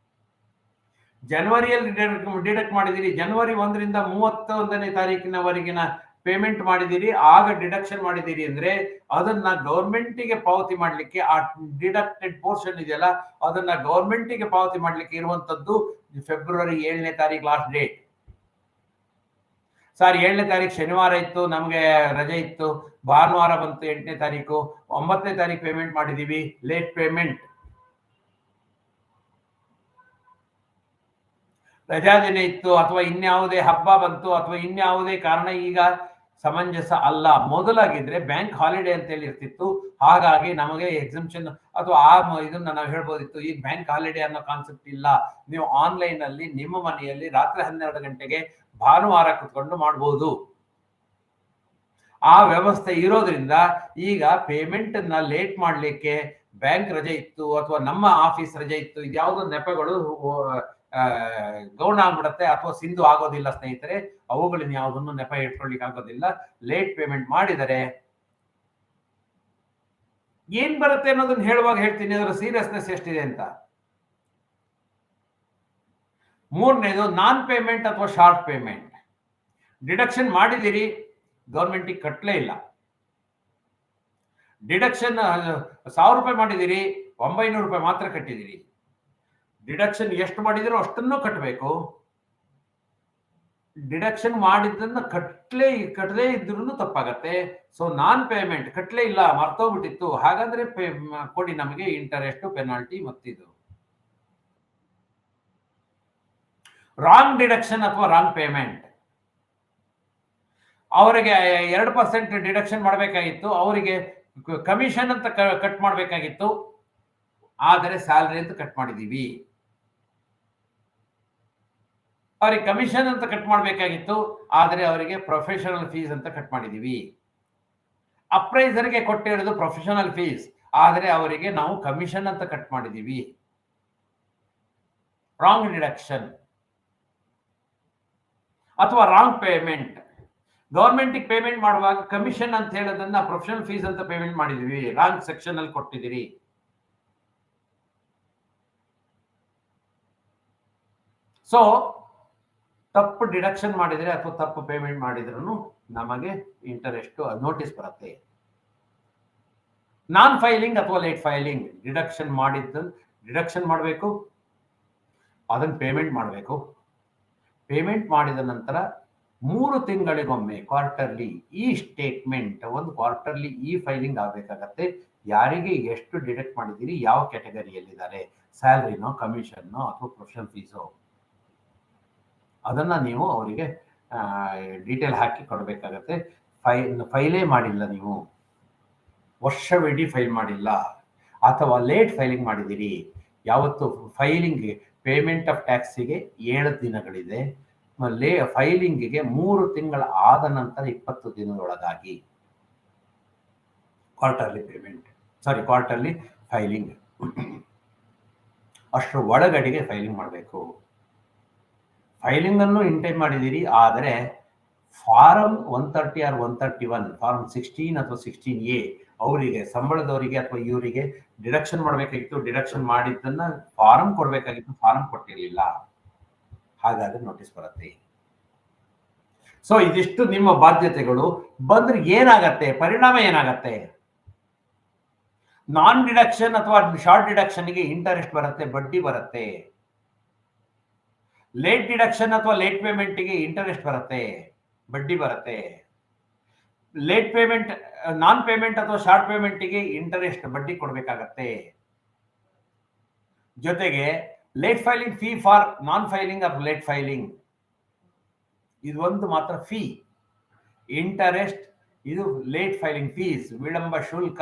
ಜನವರಿಯಲ್ಲಿ ಡಿಡಕ್ಟ್ ಮಾಡಿದಿರಿ, ಜನವರಿ 1ರಿಂದ 31ನೇ ತಾರೀಕಿನವರೆಗಿನ ಪೇಮೆಂಟ್ ಮಾಡಿದಿರಿ, ಆಗ ಡಿಡಕ್ಷನ್ ಮಾಡಿದಿರಿ ಅಂದ್ರೆ ಅದನ್ನ ಗೌರ್ಮೆಂಟಿಗೆ ಪಾವತಿ ಮಾಡ್ಲಿಕ್ಕೆ, ಆ ಡಿಡಕ್ಟೆಡ್ ಪೋರ್ಷನ್ ಇದೆಯಲ್ಲ ಅದನ್ನ ಗೌರ್ಮೆಂಟಿಗೆ ಪಾವತಿ ಮಾಡ್ಲಿಕ್ಕೆ ಇರುವಂತದ್ದು ಫೆಬ್ರವರಿ 7ನೇ ತಾರೀಕು ಲಾಸ್ಟ್ ಡೇಟ್. ಸರ್, 7ನೇ ತಾರೀಕು ಶನಿವಾರ ಇತ್ತು, ನಮಗೆ ರಜೆ ಇತ್ತು, ಭಾನುವಾರ ಬಂತು 8ನೇ ತಾರೀಕು, 9ನೇ ತಾರೀಕು ಪೇಮೆಂಟ್ ಮಾಡಿದೀವಿ, ಲೇಟ್ ಪೇಮೆಂಟ್. ರಜಾ ದಿನ ಇತ್ತು ಅಥವಾ ಇನ್ಯಾವುದೇ ಹಬ್ಬ ಬಂತು ಅಥವಾ ಇನ್ಯಾವುದೇ ಕಾರಣ ಈಗ ಸಮಂಜಸ ಅಲ್ಲ. ಮೊದಲಾಗಿದ್ರೆ ಬ್ಯಾಂಕ್ ಹಾಲಿಡೇ ಅಂತ ಹೇಳಿ ಇರ್ತಿತ್ತು, ಹಾಗಾಗಿ ನಮಗೆ ಎಕ್ಸಂಪ್ಷನ್ ಅಥವಾ ಇದನ್ನ ನಾವು ಹೇಳ್ಬೋದಿತ್ತು. ಈಗ ಬ್ಯಾಂಕ್ ಹಾಲಿಡೇ ಅನ್ನೋ ಕಾನ್ಸೆಪ್ಟ್ ಇಲ್ಲ, ನೀವು ಆನ್ಲೈನ್ ಅಲ್ಲಿ ನಿಮ್ಮ ಮನೆಯಲ್ಲಿ ರಾತ್ರಿ 12 ಗಂಟೆಗೆ ಭಾನುವಾರ ಕುತ್ಕೊಂಡು ಮಾಡಬಹುದು. ಆ ವ್ಯವಸ್ಥೆ ಇರೋದ್ರಿಂದ ಈಗ ಪೇಮೆಂಟ್ ನ ಲೇಟ್ ಮಾಡ್ಲಿಕ್ಕೆ ಬ್ಯಾಂಕ್ ರಜೆ ಇತ್ತು ಅಥವಾ ನಮ್ಮ ಆಫೀಸ್ ರಜೆ ಇತ್ತು, ಇದ್ಯಾವುದೋ ನೆಪಗಳು ಗೌಣ ಆಗ್ಬಿಡತ್ತೆ ಅಥವಾ ಸಿಂಧು ಆಗೋದಿಲ್ಲ ಸ್ನೇಹಿತರೆ. ಅವುಗಳನ್ನ ಯಾವುದನ್ನು ನೆಪ ಇಟ್ಕೊಳ್ಳಿಕ್ಕೆ ಆಗೋದಿಲ್ಲ. ಲೇಟ್ ಪೇಮೆಂಟ್ ಮಾಡಿದರೆ ಏನ್ ಬರುತ್ತೆ ಅನ್ನೋದನ್ನ ಹೇಳುವಾಗ ಹೇಳ್ತೀನಿ, ಅದರ ಸೀರಿಯಸ್ನೆಸ್ ಎಷ್ಟಿದೆ ಅಂತ. 3ನೇದು ನಾನ್ ಪೇಮೆಂಟ್ ಅಥವಾ ಶಾರ್ಟ್ ಪೇಮೆಂಟ್. ಡಿಡಕ್ಷನ್ ಮಾಡಿದಿರಿ, ಗೌರ್ಮೆಂಟಿಗೆ ಕಟ್ಟಲೇ ಇಲ್ಲ. ಡಿಡಕ್ಷನ್ 1000 ರೂಪಾಯಿ ಮಾಡಿದಿರಿ, 900 ರೂಪಾಯಿ ಮಾತ್ರ ಕಟ್ಟಿದಿರಿ. ಡಿಡಕ್ಷನ್ ಎಷ್ಟು ಮಾಡಿದಿರೋ ಅಷ್ಟನ್ನು ಕಟ್ಟಬೇಕು. ಡಿಡಕ್ಷನ್ ಮಾಡಿದ್ದನ್ನ ಕಟ್ಟದೇ ಇದ್ರೂ ತಪ್ಪಾಗತ್ತೆ. ಸೊ ನಾನ್ ಪೇಮೆಂಟ್, ಕಟ್ಟಲೇ ಇಲ್ಲ, ಮರ್ತೋಗ್ಬಿಟ್ಟಿತ್ತು, ಹಾಗಾದ್ರೆ ಕೊಡಿ ನಮಗೆ ಇಂಟರೆಸ್ಟ್, ಪೆನಾಲ್ಟಿ ಮತ್ತಿದು. ರಾಂಗ್ ಡಿಡಕ್ಷನ್ ಅಥವಾ ರಾಂಗ್ ಪೇಮೆಂಟ್, ಅವರಿಗೆ 2% ಡಿಡಕ್ಷನ್ ಮಾಡಬೇಕಾಗಿತ್ತು, ಅವರಿಗೆ ಕಮಿಷನ್ ಅಂತ ಕಟ್ ಮಾಡಬೇಕಾಗಿತ್ತು, ಆದರೆ ಸ್ಯಾಲರಿ ಅಂತ ಕಟ್ ಮಾಡಿದೀವಿ. ಅವರಿಗೆ ಕಮಿಷನ್ ಅಂತ ಕಟ್ ಮಾಡಬೇಕಾಗಿತ್ತು, ಆದರೆ ಅವರಿಗೆ ಪ್ರೊಫೆಷನಲ್ ಫೀಸ್ ಅಂತ ಕಟ್ ಮಾಡಿದೀವಿ. ಅಪ್ರೈಸರ್ಗೆ ಕೊಟ್ಟಿರೋದು ಪ್ರೊಫೆಷನಲ್ ಫೀಸ್, ಆದರೆ ಅವರಿಗೆ ನಾವು ಕಮಿಷನ್ ಅಂತ ಕಟ್ ಮಾಡಿದೀವಿ. ರಾಂಗ್ ಡಿಡಕ್ಷನ್ ಅಥವಾ ರಾಂಗ್ ಪೇಮೆಂಟ್. ಗವರ್ಮೆಂಟಿಗೆ ಪೇಮೆಂಟ್ ಮಾಡುವಾಗ ಕಮಿಷನ್ ಅಂತ ಹೇಳೋದನ್ನ ಪ್ರೊಫೆಷನಲ್ ಫೀಸ್ ಅಂತ ಪೇಮೆಂಟ್ ಮಾಡಿದೀವಿ, ರಾಂಗ್ ಸೆಕ್ಷನ್ ಅಲ್ಲಿ ಕೊಟ್ಟಿದ್ದೀರಿ. ಸೊ ತಪ್ಪು ಡಿಡಕ್ಷನ್ ಮಾಡಿದ್ರೆ ಅಥವಾ ತಪ್ಪು ಪೇಮೆಂಟ್ ಮಾಡಿದ್ರು ನಮಗೆ ಇಂಟರೆಸ್ಟ್ ನೋಟಿಸ್ ಬರುತ್ತೆ. ನಾನ್ ಫೈಲಿಂಗ್ ಅಥವಾ ಲೇಟ್ ಫೈಲಿಂಗ್, ಡಿಡಕ್ಷನ್ ಮಾಡಿದ್ದು ಡಿಡಕ್ಷನ್ ಮಾಡಬೇಕು, ಅದನ್ನು ಪೇಮೆಂಟ್ ಮಾಡಬೇಕು. ಪೇಮೆಂಟ್ ಮಾಡಿದ ನಂತರ 3 ತಿಂಗಳಿಗೊಮ್ಮೆ ಕ್ವಾರ್ಟರ್ಲಿ ಈ ಸ್ಟೇಟ್ಮೆಂಟ್, ಒಂದು ಕ್ವಾರ್ಟರ್ಲಿ ಈ ಫೈಲಿಂಗ್ ಆಗಬೇಕಾಗತ್ತೆ. ಯಾರಿಗೆ ಎಷ್ಟು ಡಿಡಕ್ಟ್ ಮಾಡಿದ್ದೀರಿ, ಯಾವ ಕ್ಯಾಟಗರಿಯಲ್ಲಿದ್ದಾರೆ, ಸ್ಯಾಲ್ರಿನೋ ಕಮಿಷನ್ನೋ ಅಥವಾ ಪ್ರೊಫೆಷನಲ್ ಫೀಸೋ, ಅದನ್ನ ನೀವು ಅವರಿಗೆ ಡೀಟೇಲ್ ಹಾಕಿ ಕೊಡಬೇಕಾಗತ್ತೆ. ಫೈಲೇ ಮಾಡಿಲ್ಲ ನೀವು, ವರ್ಷವಿಡೀ ಫೈಲ್ ಮಾಡಿಲ್ಲ ಅಥವಾ ಲೇಟ್ ಫೈಲಿಂಗ್ ಮಾಡಿದ್ದೀರಿ, ಯಾವತ್ತು ಫೈಲಿಂಗ್ ಪೇಮೆಂಟ್ ಆಫ್ ಟ್ಯಾಕ್ಸಿಗೆ 7 ದಿನಗಳಿದೆ, ಫೈಲಿಂಗಿಗೆ 3 ತಿಂಗಳ ಆದ ನಂತರ 20 ದಿನದೊಳಗಾಗಿ ಕ್ವಾರ್ಟರ್ಲಿ ಪೇಮೆಂಟ್, ಕ್ವಾರ್ಟರ್ಲಿ ಫೈಲಿಂಗ್, ಅಷ್ಟರ ಒಳಗಡೆಗೆ ಫೈಲಿಂಗ್ ಮಾಡಬೇಕು. ಫೈಲಿಂಗ್ ಅನ್ನು ಇಂಟೈಮ್ ಮಾಡಿದ್ದೀರಿ, ಆದರೆ ಫಾರಂ 130 ಆರ್ 131, ಫಾರಂ 16 ಅಥವಾ 16A ಅವರಿಗೆ, ಸಂಬಳದವರಿಗೆ ಅಥವಾ ಇವರಿಗೆ ಡಿಡಕ್ಷನ್ ಮಾಡಬೇಕಾಗಿತ್ತು, ಡಿಡಕ್ಷನ್ ಮಾಡಿದ್ದನ್ನ ಫಾರಂ ಕೊಡಬೇಕಾಗಿತ್ತು, ಫಾರಂ ಕೊಟ್ಟಿರಲಿಲ್ಲ, ಹಾಗಾದ್ರೆ ನೋಟಿಸ್ ಬರುತ್ತೆ. ಸೊ ಇದಿಷ್ಟು ನಿಮ್ಮ ಬಾಧ್ಯತೆಗಳು. ಬಂದ್ರೆ ಏನಾಗತ್ತೆ, ಪರಿಣಾಮ ಏನಾಗತ್ತೆ? ನಾನ್ ಡಿಡಕ್ಷನ್ ಅಥವಾ ಶಾರ್ಟ್ ಡಿಡಕ್ಷನ್ಗೆ ಇಂಟರೆಸ್ಟ್ ಬರುತ್ತೆ, ಬಡ್ಡಿ ಬರುತ್ತೆ. ಲೇಟ್ ಡಿಡಕ್ಷನ್ ಅಥವಾ ಲೇಟ್ ಪೇಮೆಂಟ್ಗೆ ಇಂಟರೆಸ್ಟ್ ಬರುತ್ತೆ, ಬಡ್ಡಿ ಬರುತ್ತೆ. ಲೇಟ್ ಪೇಮೆಂಟ್, ನಾನ್ ಪೇಮೆಂಟ್ ಅಥವಾ ಶಾರ್ಟ್ ಪೇಮೆಂಟ್ಗೆ ಇಂಟರೆಸ್ಟ್, ಬಡ್ಡಿ ಕೊಡಬೇಕಾಗತ್ತೆ. ಜೊತೆಗೆ late filing fee for non filing of late filing, ಇದು ಒಂದು ಮಾತ್ರ ಫೀ, ಇಂಟರೆಸ್ಟ್ ಇದು ಲೇಟ್ ಫೈಲಿಂಗ್ ಫೀಸ್, ವಿಳಂಬ ಶುಲ್ಕ.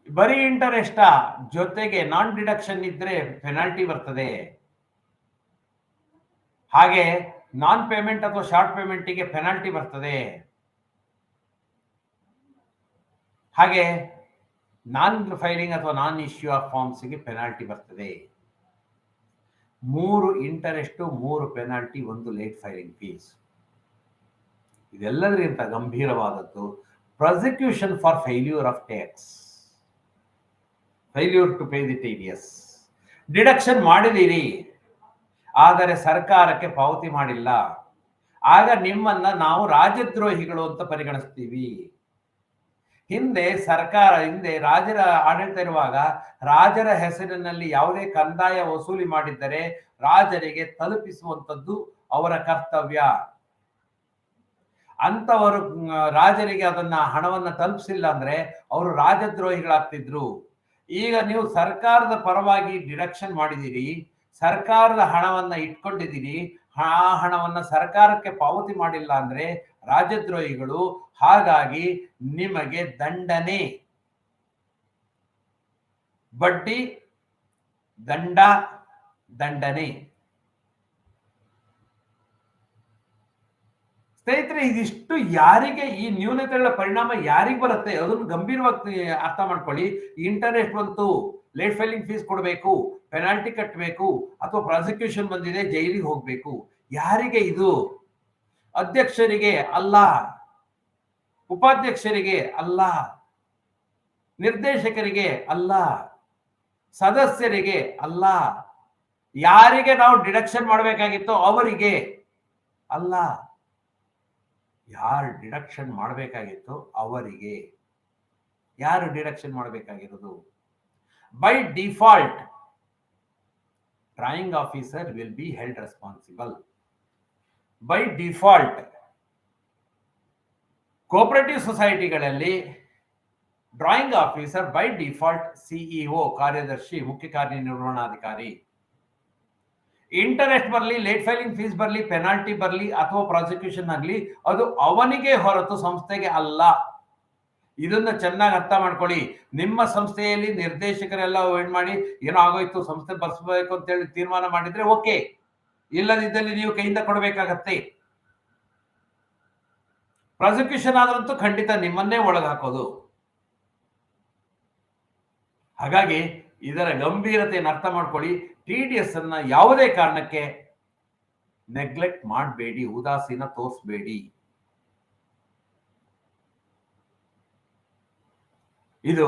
ಬರೀ ಇಂಟರೆಸ್ಟ್ ಜೊತೆಗೆ ನಾನ್ ಡಿಡಕ್ಷನ್ ಇದ್ರೆ ಪೆನಾಲ್ಟಿ ಬರ್ತದೆ. ಹಾಗೆ ನಾನ್ ಪೇಮೆಂಟ್ ಅಥವಾ ಶಾರ್ಟ್ ಪೇಮೆಂಟ್ಗೆ ಪೆನಾಲ್ಟಿ ಬರ್ತದೆ. ಹಾಗೆ ನಾನ್ ಫೈಲಿಂಗ್ ಅಥವಾ ನಾನ್ ಇಶ್ಯೂ ಆಫ್ ಫಾರ್ಮ್ಸ್ಗೆ ಪೆನಾಲ್ಟಿ ಬರ್ತದೆ. 3 interest, 3 penalty, 1 late filing fees. ಇದೆಲ್ಲದರಿಂದ ಗಂಭೀರವಾದದ್ದು prosecution for failure of tax, failure to pay the TDS. Deduction ಮಾಡಿದ್ದೀರಿ ಆದರೆ ಸರ್ಕಾರಕ್ಕೆ ಪಾವತಿ ಮಾಡಿಲ್ಲ, ಆಗ ನಿಮ್ಮನ್ನ ನಾವು ರಾಜದ್ರೋಹಿಗಳು ಅಂತ ಪರಿಗಣಿಸ್ತೀವಿ. ಹಿಂದೆ ರಾಜರ ಆಡಳಿತ ಇರುವಾಗ ರಾಜರ ಹೆಸರಿನಲ್ಲಿ ಯಾವುದೇ ಕಂದಾಯ ವಸೂಲಿ ಮಾಡಿದ್ದರೆ ರಾಜರಿಗೆ ತಲುಪಿಸುವಂಥದ್ದು ಅವರ ಕರ್ತವ್ಯ. ಅಂತವರು ರಾಜರಿಗೆ ಅದನ್ನ ಹಣವನ್ನ ತಲುಪಿಸಿಲ್ಲ ಅಂದ್ರೆ ಅವರು ರಾಜದ್ರೋಹಿಗಳಾಗ್ತಿದ್ರು. ಈಗ ನೀವು ಸರ್ಕಾರದ ಪರವಾಗಿ ಡಿಡಕ್ಷನ್ ಮಾಡಿದ್ದೀರಿ, ಸರ್ಕಾರದ ಹಣವನ್ನ ಇಟ್ಕೊಂಡಿದ್ದೀರಿ, ಆ ಹಣವನ್ನ ಸರ್ಕಾರಕ್ಕೆ ಪಾವತಿ ಮಾಡಿಲ್ಲ ಅಂದ್ರೆ ರಾಜದ್ರೋಹಿಗಳು. ಹಾಗಾಗಿ ನಿಮಗೆ ದಂಡನೆ, ಬಡ್ಡಿ, ದಂಡನೆ. ಸ್ನೇಹಿತರೆ, ಇದಿಷ್ಟು ಯಾರಿಗೆ, ಈ ನ್ಯೂನತೆಗಳ ಪರಿಣಾಮ ಯಾರಿಗೆ ಬರುತ್ತೆ ಅದನ್ನು ಗಂಭೀರವಾಗಿ ಅರ್ಥ ಮಾಡ್ಕೊಳ್ಳಿ. ಇಂಟರೆಸ್ಟ್ ಬಂತು, ಲೇಟ್ ಫೈಲಿಂಗ್ ಫೀಸ್ ಕೊಡಬೇಕು, ಪೆನಾಲ್ಟಿ ಕಟ್ಟಬೇಕು, ಅಥವಾ ಪ್ರಾಸಿಕ್ಯೂಷನ್ ಬಂದಿದೆ ಜೈಲಿಗೆ ಹೋಗ್ಬೇಕು. ಯಾರಿಗೆ ಇದು? ಅಧ್ಯಕ್ಷರಿಗೆ ಅಲ್ಲ, ಉಪಾಧ್ಯಕ್ಷರಿಗೆ ಅಲ್ಲ, ನಿರ್ದೇಶಕರಿಗೆ ಅಲ್ಲ, ಸದಸ್ಯರಿಗೆ ಅಲ್ಲ. ಯಾರಿಗೆ ನಾವು ಡಿಡಕ್ಷನ್ ಮಾಡಬೇಕಾಗಿತ್ತೋ ಅವರಿಗೆ ಅಲ್ಲ, ಯಾರು ಡಿಡಕ್ಷನ್ ಮಾಡಬೇಕಾಗಿತ್ತು ಅವರಿಗೆ. ಯಾರು ಡಿಡಕ್ಷನ್ ಮಾಡಬೇಕಾಗಿರೋದು? By default drawing officer will be held responsible. By default cooperative ಸೊಸೈಟಿಗಳಲ್ಲಿ drawing officer by default CEO, ಕಾರ್ಯದರ್ಶಿ, ಮುಖ್ಯ ಕಾರ್ಯನಿರ್ವಹಣಾಧಿಕಾರಿ. ಇಂಟರೆಸ್ಟ್ ಬರಲಿ, ಲೇಟ್ ಫೈಲಿಂಗ್ ಫೀಸ್ ಬರಲಿ, ಪೆನಾಲ್ಟಿ ಬರಲಿ ಅಥವಾ ಪ್ರಾಸಿಕ್ಯೂಷನ್ ಆಗಲಿ, ಅದು ಅವನಿಗೆ ಹೊರತು ಸಂಸ್ಥೆಗೆ ಅಲ್ಲ. ಇದನ್ನ ಚೆನ್ನಾಗಿ ಅರ್ಥ ಮಾಡ್ಕೊಳ್ಳಿ. ನಿಮ್ಮ ಸಂಸ್ಥೆಯಲ್ಲಿ ನಿರ್ದೇಶಕರೆಲ್ಲ ವೇಟ್ ಮಾಡಿ ಏನೋ ಆಗೋಯ್ತು ಸಂಸ್ಥೆ ಬರ್ಸ್ಬೇಕು ಅಂತ ಹೇಳಿ ತೀರ್ಮಾನ ಮಾಡಿದ್ರೆ ಓಕೆ, ಇಲ್ಲದಿದ್ದಲ್ಲಿ ನೀವು ಕೈಯಿಂದ ಕೊಡಬೇಕಾಗತ್ತೆ. ಪ್ರಾಸಿಕ್ಯೂಷನ್ ಆದ್ರಂತೂ ಖಂಡಿತ ನಿಮ್ಮನ್ನೇ ಒಳಗೆ ಹಾಕೋದು. ಹಾಗಾಗಿ ಇದರ ಗಂಭೀರತೆಯನ್ನು ಅರ್ಥ ಮಾಡ್ಕೊಳ್ಳಿ. TDS ಅನ್ನ ಯಾವುದೇ ಕಾರಣಕ್ಕೆ ನೆಗ್ಲೆಕ್ಟ್ ಮಾಡಬೇಡಿ, ಉದಾಸೀನ ತೋರಿಸಬೇಡಿ. ಇದು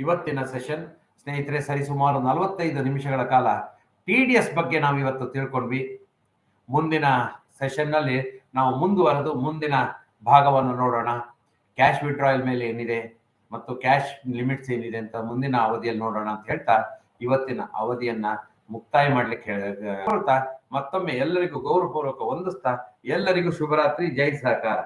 ಇವತ್ತಿನ ಸೆಷನ್ ಸ್ನೇಹಿತರೆ. ಸರಿಸುಮಾರು 45 ನಿಮಿಷಗಳ ಕಾಲ TDS ಬಗ್ಗೆ ನಾವು ಇವತ್ತು ತಿಳ್ಕೊಂಡ್ವಿ. ಮುಂದಿನ ಸೆಷನ್ ನಲ್ಲಿ ನಾವು ಮುಂದುವರೆದು ಮುಂದಿನ ಭಾಗವನ್ನು ನೋಡೋಣ. ಕ್ಯಾಶ್ ವಿಡ್ರಾಯಲ್ ಮೇಲೆ ಏನಿದೆ ಮತ್ತು ಕ್ಯಾಶ್ ಲಿಮಿಟ್ಸ್ ಏನಿದೆ ಅಂತ ಮುಂದಿನ ಅವಧಿಯಲ್ಲಿ ನೋಡೋಣ ಅಂತ ಹೇಳ್ತಾ ಇವತ್ತಿನ ಅವಧಿಯನ್ನ ಮುಕ್ತಾಯ ಮಾಡ್ಲಿಕ್ಕೆ ಹೇಳ್ತಾ ಮತ್ತೊಮ್ಮೆ ಎಲ್ಲರಿಗೂ ಗೌರವಪೂರ್ವಕ ವಂದಿಸ್ತಾ ಎಲ್ಲರಿಗೂ ಶುಭರಾತ್ರಿ. ಜೈ ಸಹಕಾರ.